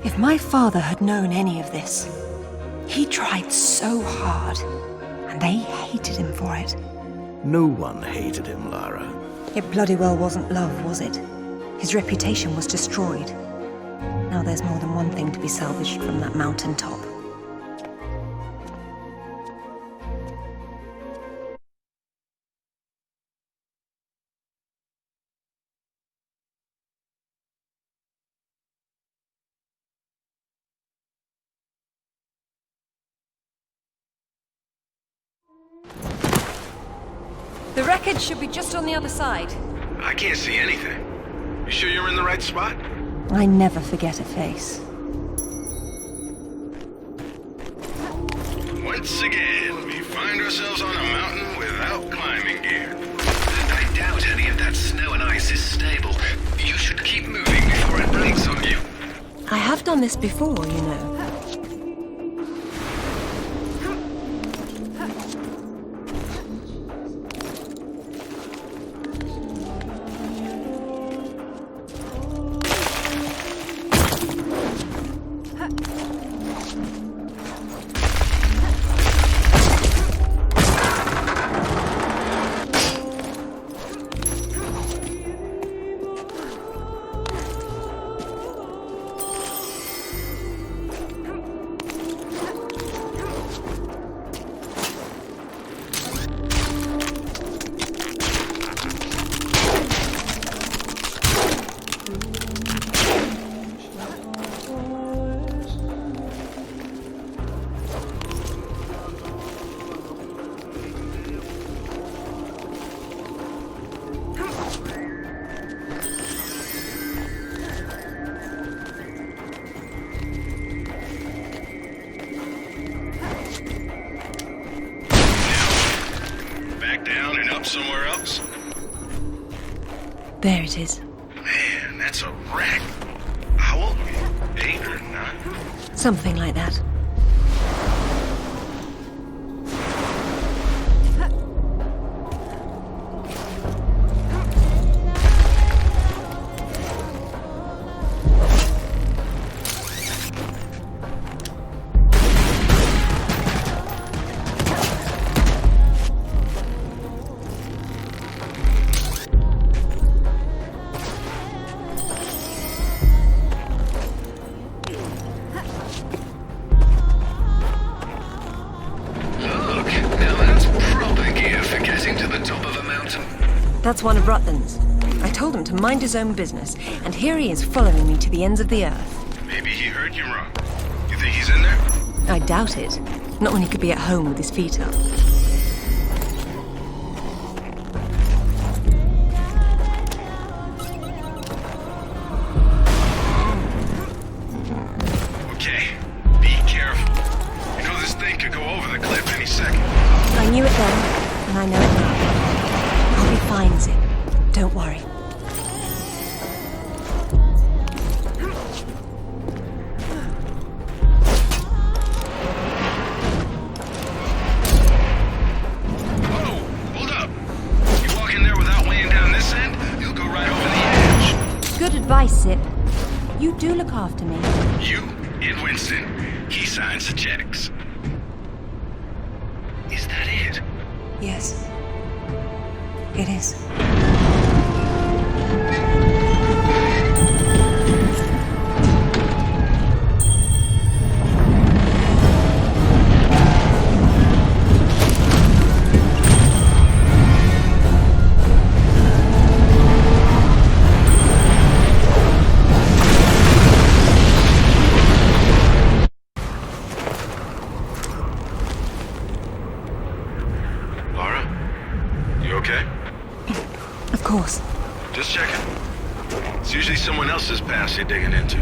If my father had known any of this, he tried so hard, and they hated him for it. No one hated him, Lara. It bloody well wasn't love, was it? His reputation was destroyed. Now there's more than one thing to be salvaged from that mountaintop. The wreckage should be just on the other side. I can't see anything. You sure you're in the right spot? I never forget a face. Once again, we find ourselves on a mountain without climbing gear. And I doubt any of that snow and ice is stable. You should keep moving before it breaks on you. I have done this before, you know. There it is. Man, that's a wreck. How old were you? 8 or 9? Something like that. That's one of Rutland's. I told him to mind his own business, and here he is following me to the ends of the earth. Maybe he heard you wrong. You think he's in there? I doubt it. Not when he could be at home with his feet up. Okay, be careful. You know this thing could go over the cliff any second. I knew it then, and I know it now. I'll be fine, Zip. Don't worry. Whoa, hold up. You walk in there without weighing down this end, you'll go right over the edge. Good advice, Zip. You do look after me. You and Winston, he signs the checks. Is that it? Yes. It is. Lara? You okay? Of course. Just checking. It's usually someone else's past you're digging into.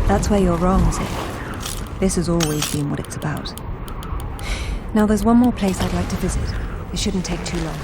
That's where you're wrong, Zip. This has always been what it's about. Now there's one more place I'd like to visit. It shouldn't take too long.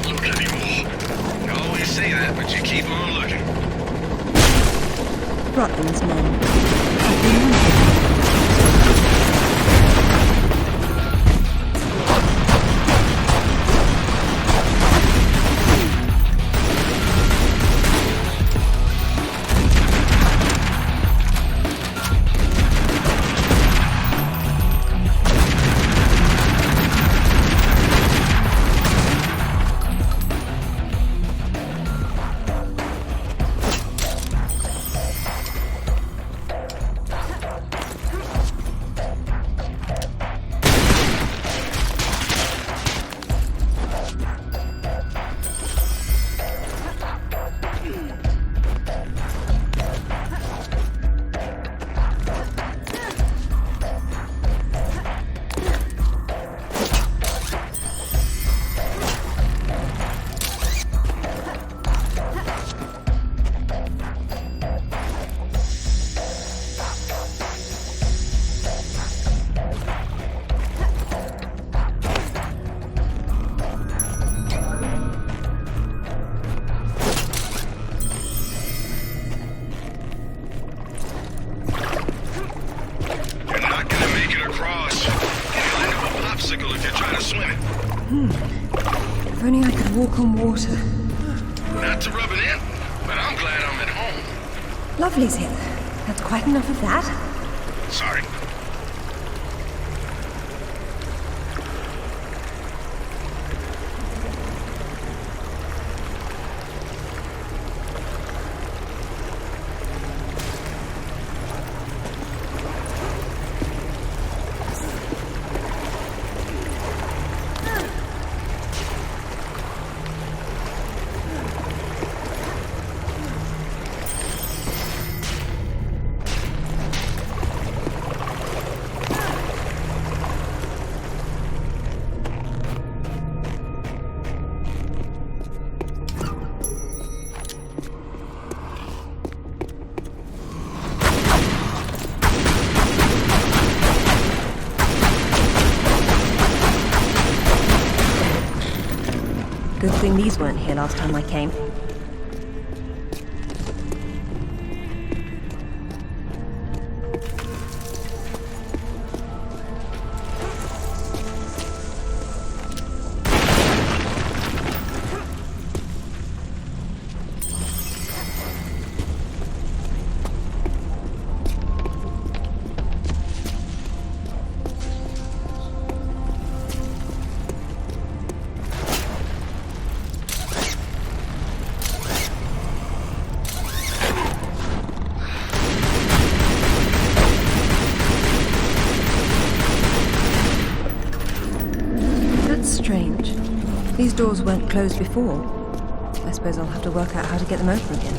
Look anymore. You always say that, but you keep on looking. Rutland's men. I've been wondering. welcome water. Not to rub it in, but I'm glad I'm at home. Lovely's here. That's quite enough of that. Sorry. Good thing these weren't here last time I came. Strange. These doors weren't closed before. I suppose I'll have to work out how to get them open again.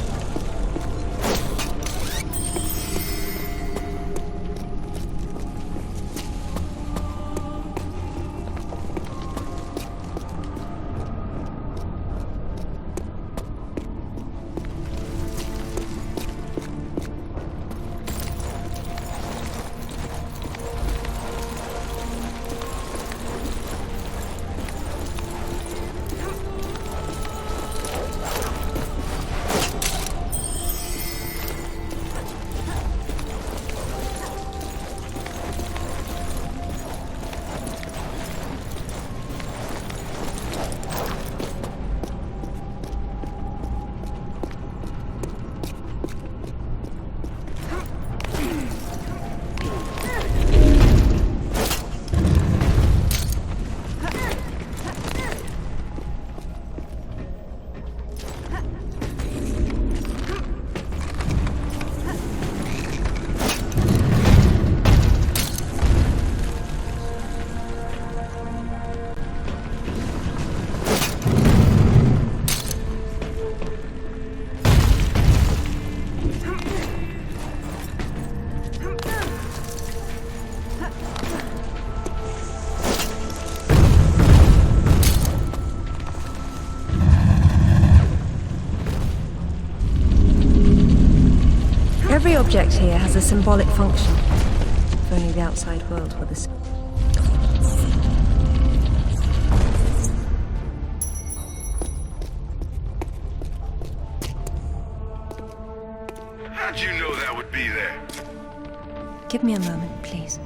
Every object here has a symbolic function. If only the outside world were the same. How'd you know that would be there? Give me a moment, please.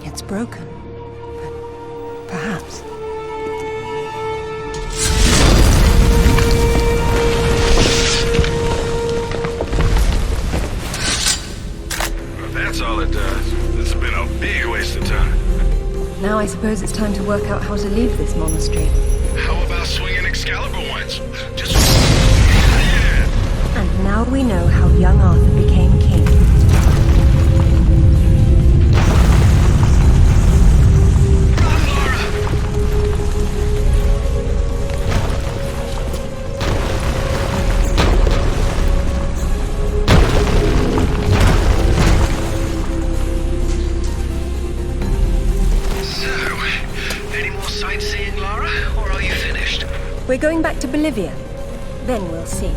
It's broken, but perhaps. Well, if that's all it does, this has been a big waste of time. Now I suppose it's time to work out how to leave this monastery. How about swinging Excalibur once? Just... yeah. And now we know how young Arthur became king. sightseeing, Lara, or are you finished? We're going back to Bolivia. Then we'll see.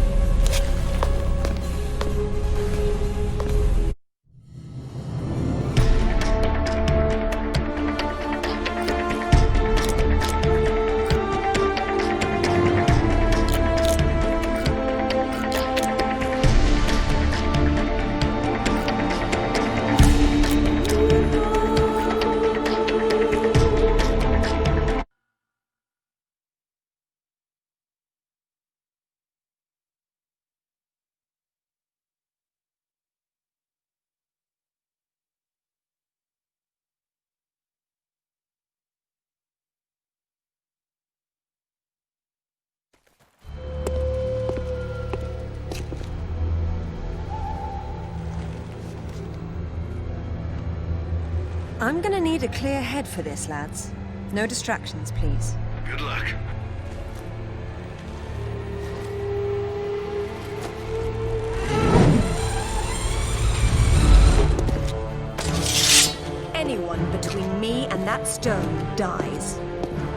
I'm gonna need a clear head for this, lads. No distractions, please. Good luck. Anyone between me and that stone dies.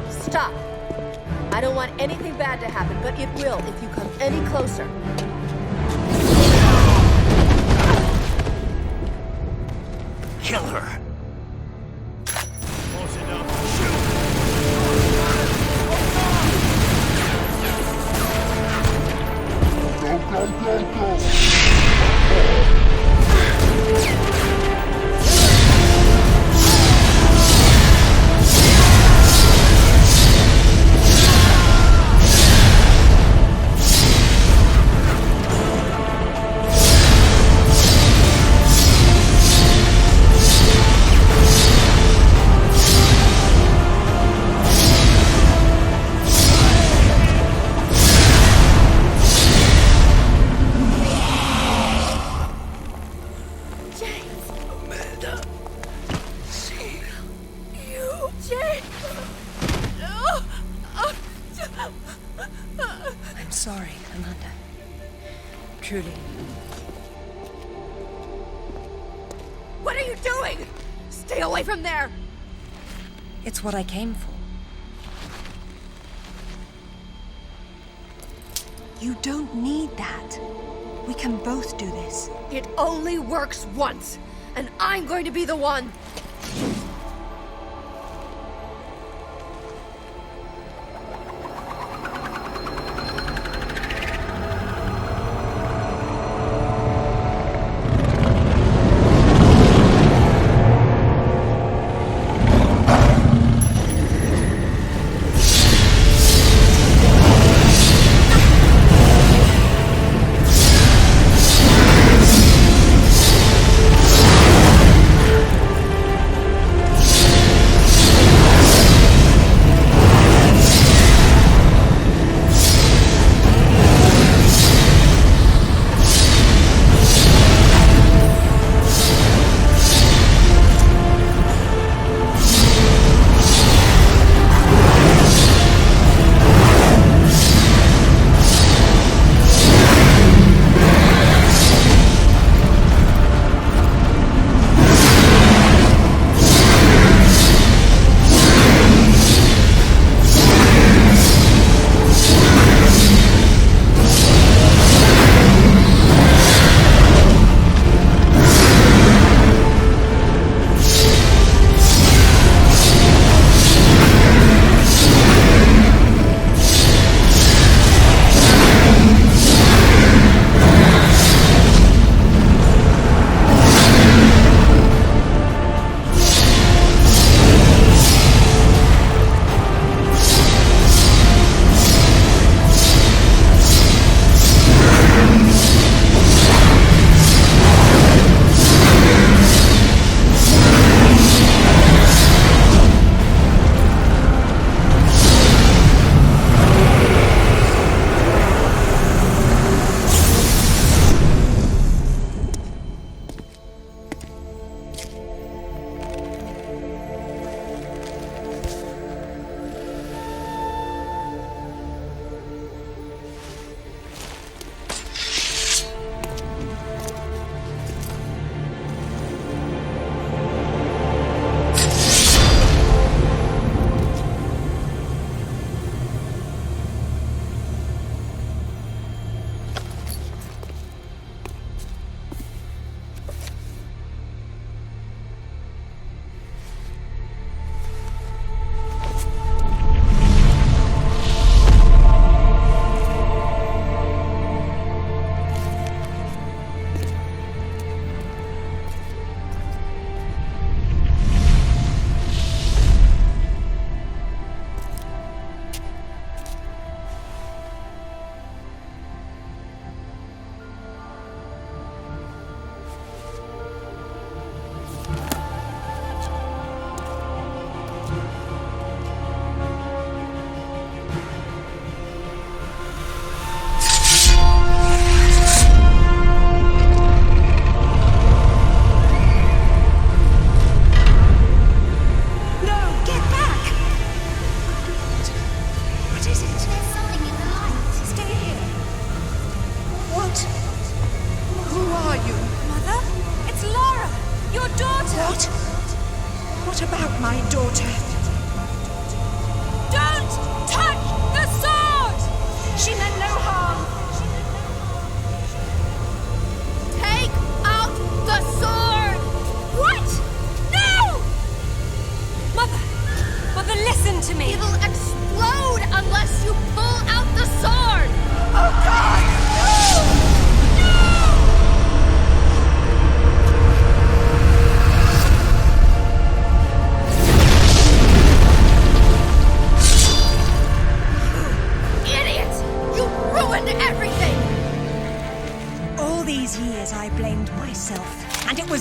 Stop. I don't want anything bad to happen, but it will if you come any closer. Kill her. I'm sorry, Commander. Truly. What are you doing? Stay away from there! It's what I came for. You don't need that. We can both do this. It only works once, and I'm going to be the one.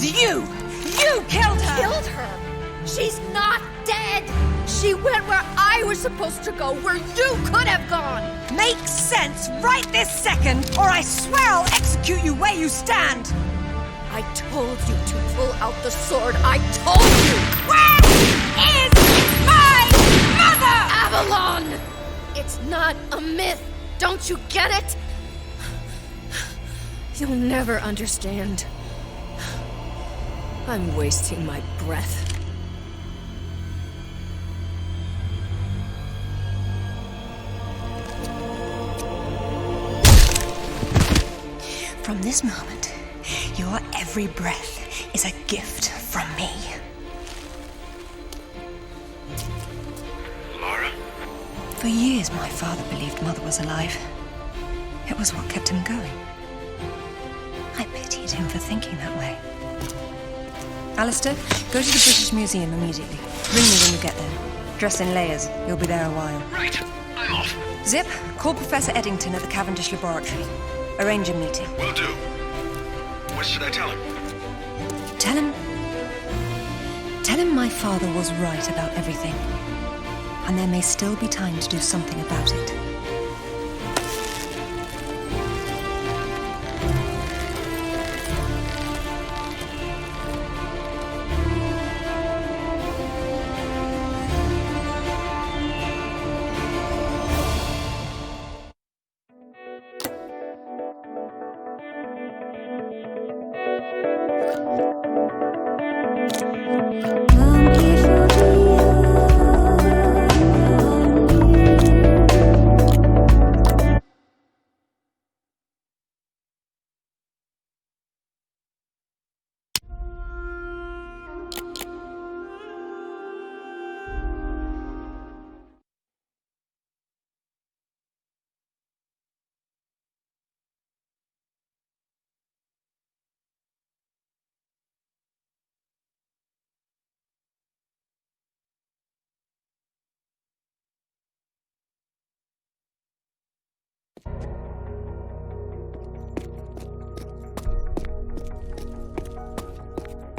was you! You killed her! Killed her? She's not dead! She went where I was supposed to go, where you could have gone! Make sense right this second, or I swear I'll execute you where you stand! I told you to pull out the sword. I told you! Where is my mother? Avalon! It's not a myth. Don't you get it? You'll never understand. I'm wasting my breath. From this moment, your every breath is a gift from me. Lara? For years, my father believed Mother was alive. It was what kept him going. I pitied him for thinking that way. Alistair, go to the British Museum immediately. Ring me when you get there. Dress in layers. You'll be there a while. Right. I'm off. Zip, call Professor Eddington at the Cavendish Laboratory. Arrange a meeting. Will do. What should I tell him? Tell him my father was right about everything. And there may still be time to do something about it.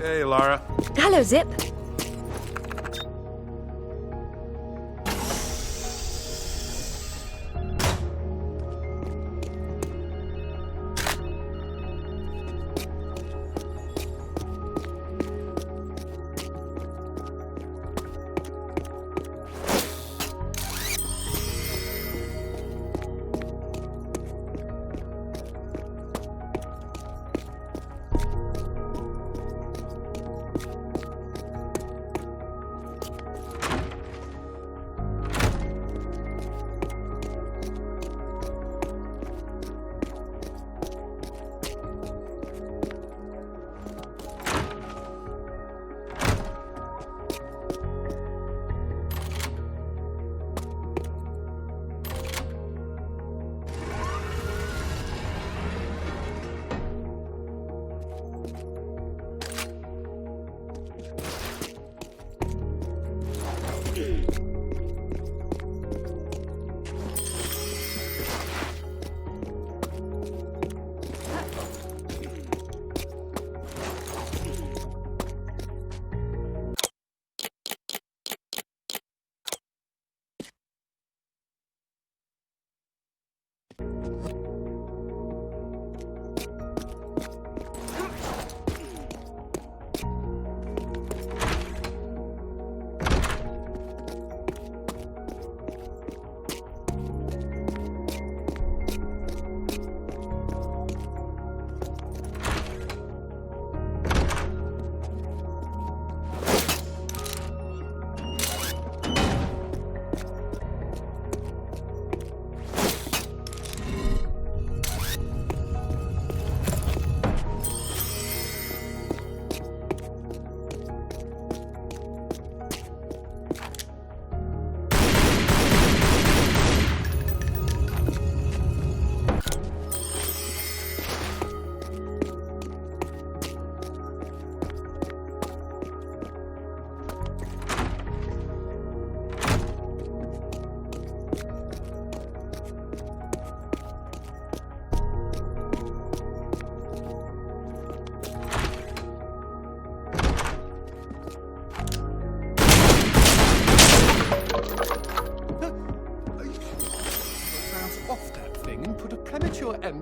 Hey, Lara. Hello, Zip.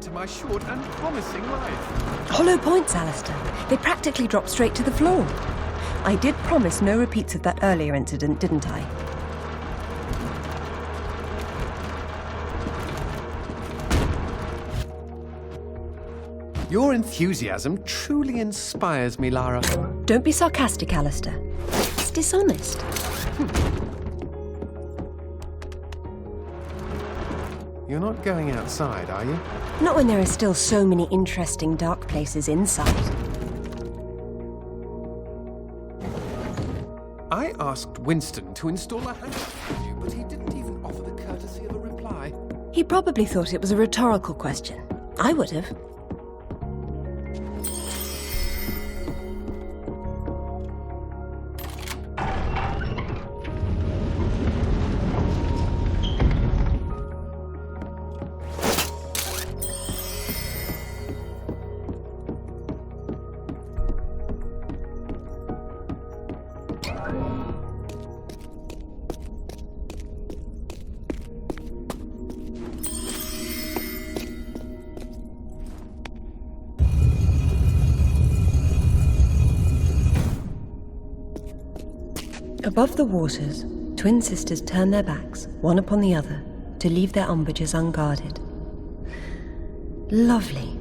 end to my short and promising life. Hollow points, Alistair. They practically drop straight to the floor. I did promise no repeats of that earlier incident, didn't I? Your enthusiasm truly inspires me, Lara. Don't be sarcastic, Alistair. It's dishonest. You're not going outside, are you? Not when there are still so many interesting dark places inside. I asked Winston to install a hangar for you, but he didn't even offer the courtesy of a reply. He probably thought it was a rhetorical question. I would have. Above the waters, twin sisters turn their backs, one upon the other, to leave their umbrages unguarded. Lovely.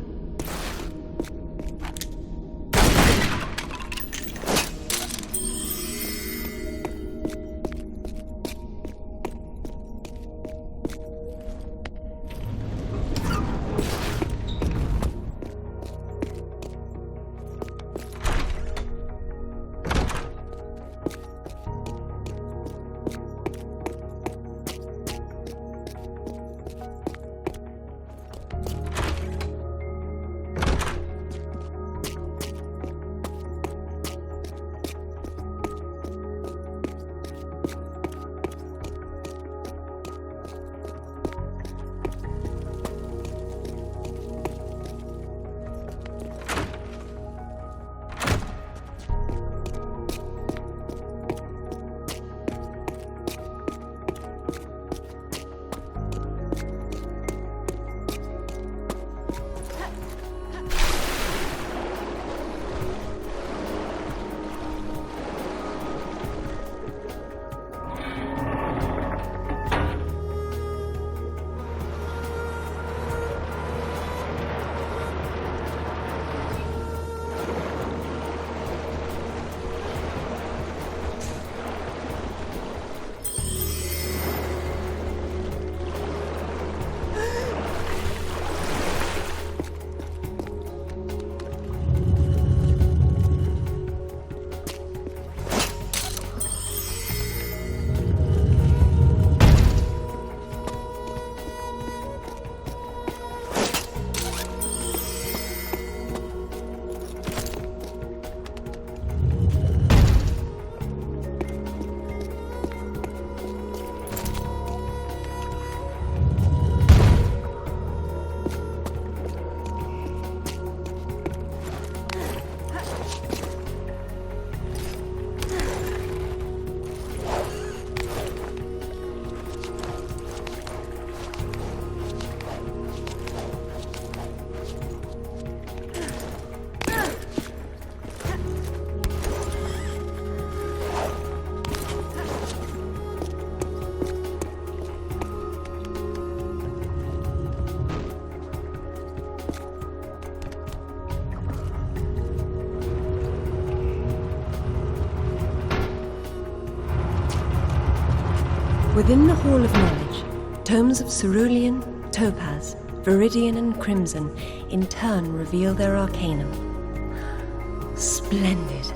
Within the Hall of Knowledge, tomes of cerulean, topaz, viridian and crimson in turn reveal their arcanum. Splendid.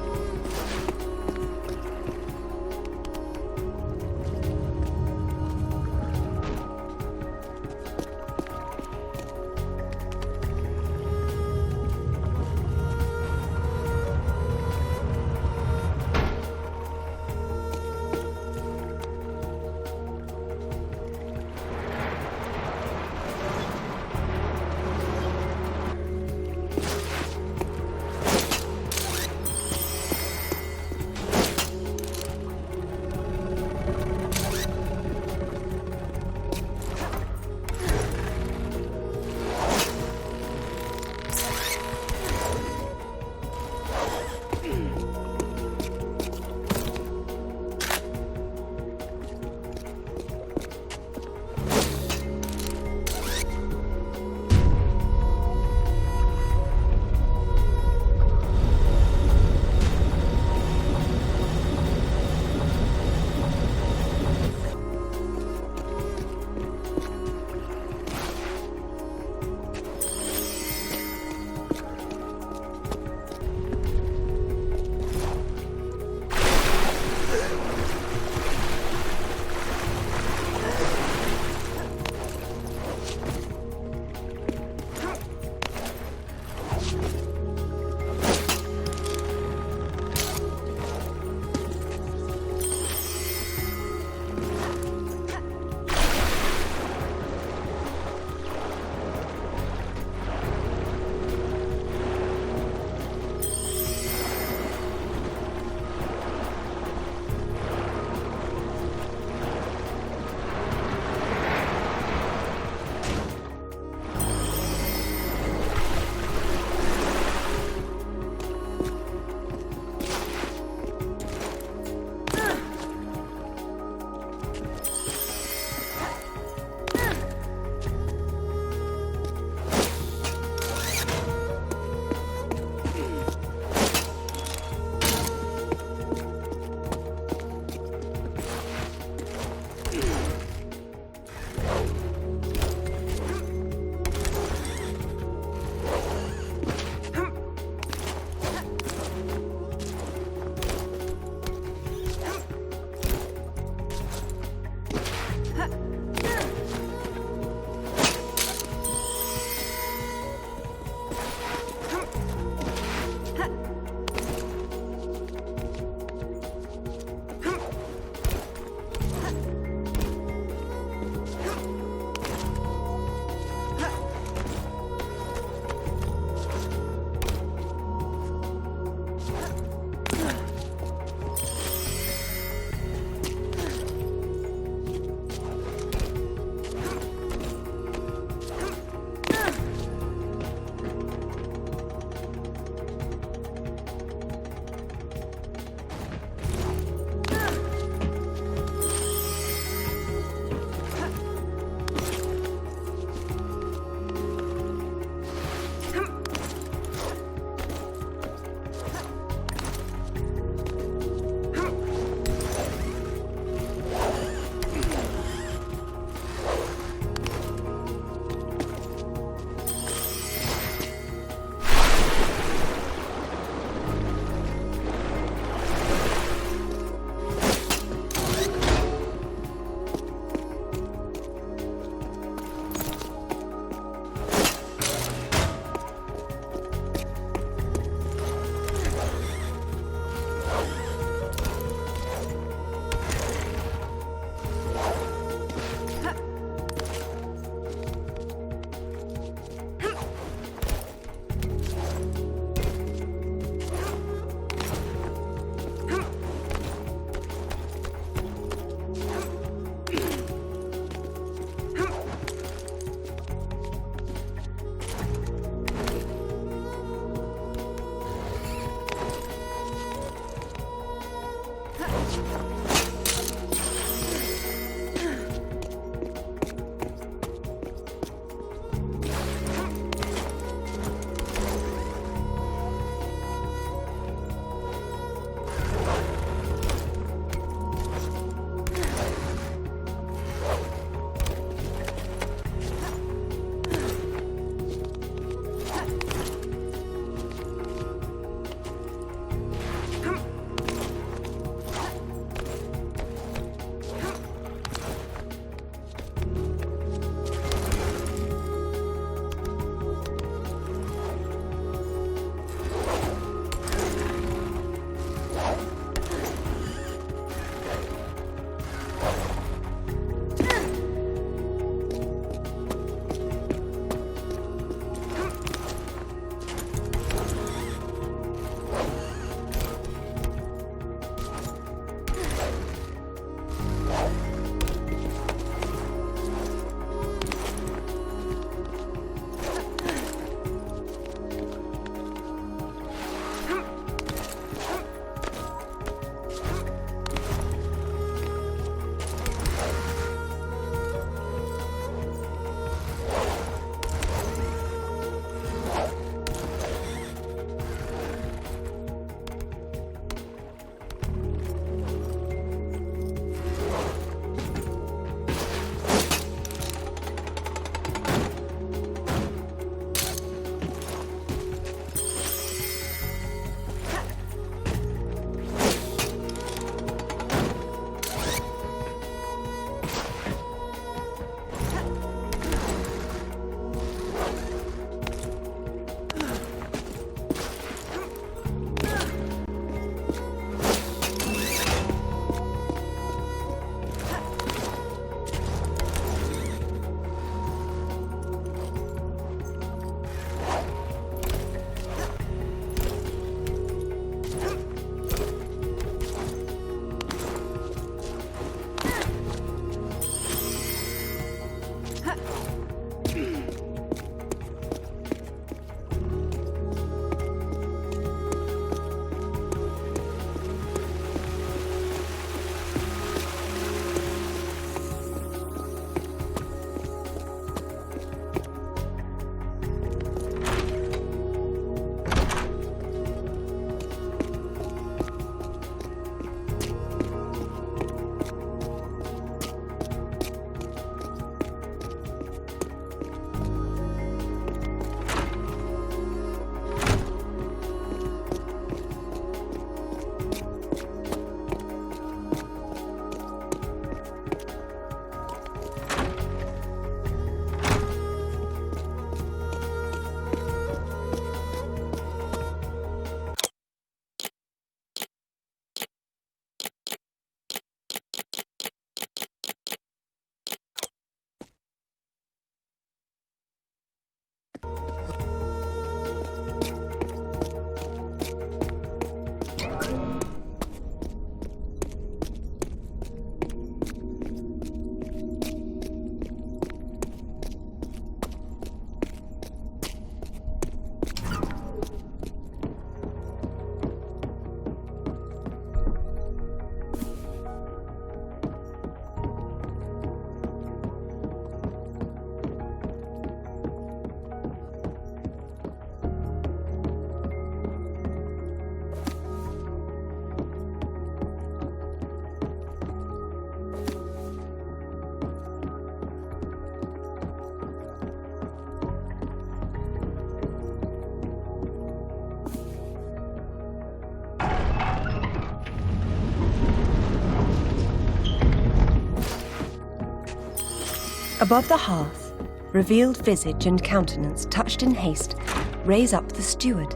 Above the hearth, revealed visage and countenance touched in haste, raise up the steward.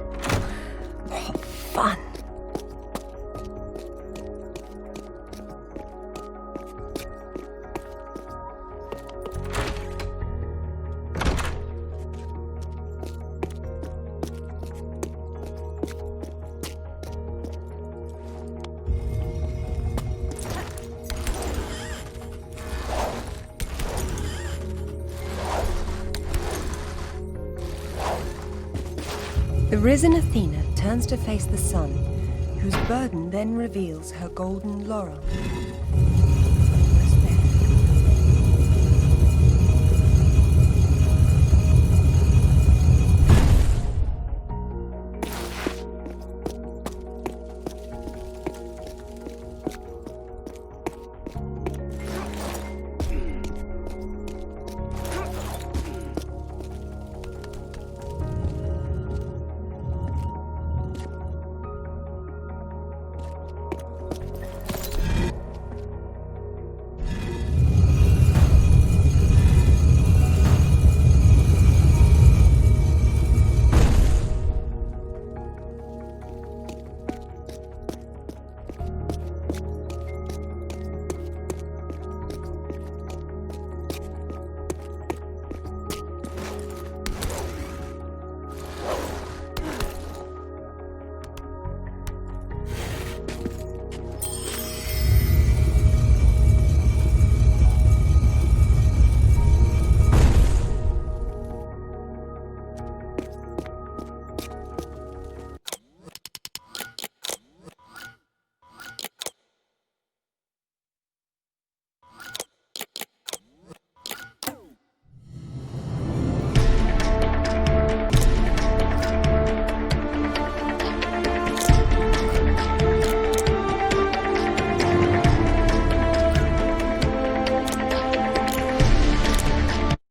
What fun! The risen Athena turns to face the sun, whose burden then reveals her golden laurel.